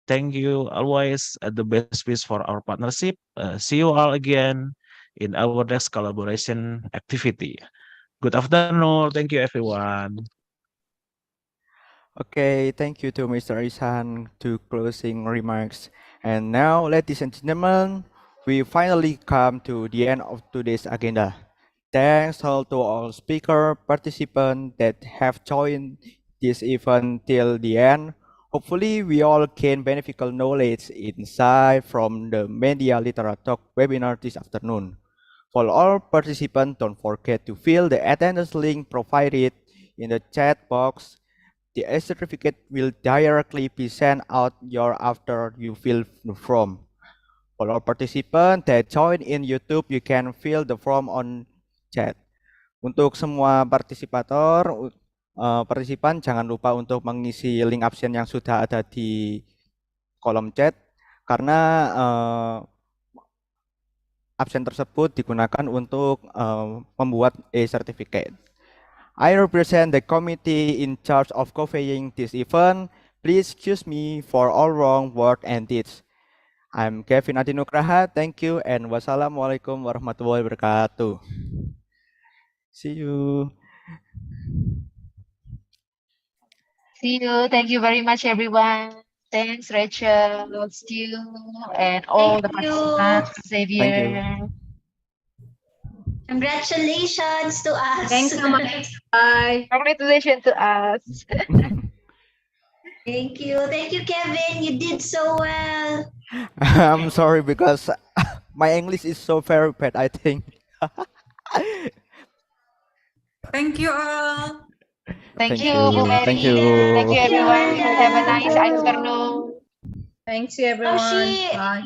P: Thank you always the best wish for our partnership. See you all again in our next collaboration activity. Good afternoon. Thank you, everyone.
C: Okay, thank you to Mr. Isan to closing remarks. And now, ladies and gentlemen, we finally come to the end of today's agenda. Thanks all to all speaker participants that have joined this event till the end. Hopefully, we all gain beneficial knowledge insight from the Media Litera-Talk webinar this afternoon. For all participants, don't forget to fill the attendance link provided in the chat box. The certificate will directly be sent out your after you fill the form. For all participants that join in YouTube, you can fill the form on chat. Untuk semua partisipan jangan lupa untuk mengisi link absen yang sudah ada di kolom chat karena absen tersebut digunakan untuk membuat e-certificate. I represent the committee in charge of conveying this event. Please excuse me for all wrong words and deeds. I'm Kevin Adinugraha. Thank you and wassalamualaikum warahmatullahi wabarakatuh. See you.
A: See you. Thank you very much, everyone. Thanks, Rachel, Stu, and all the participants, Xavier.
C: Thank you.
B: Congratulations to us.
A: Thanks so much. Bye. Congratulations to us.
B: Thank you. Thank you, Kevin. You did so well.
C: I'm sorry because my English is so very bad, I think.
D: Thank you all.
A: Thank
C: Thank
A: you,
C: you.
A: Bu Mary.
C: Thank you.
A: Thank you, everyone.
B: Amanda.
A: Have a nice afternoon.
Q: Thanks, everyone.
B: Oshi.
Q: Bye.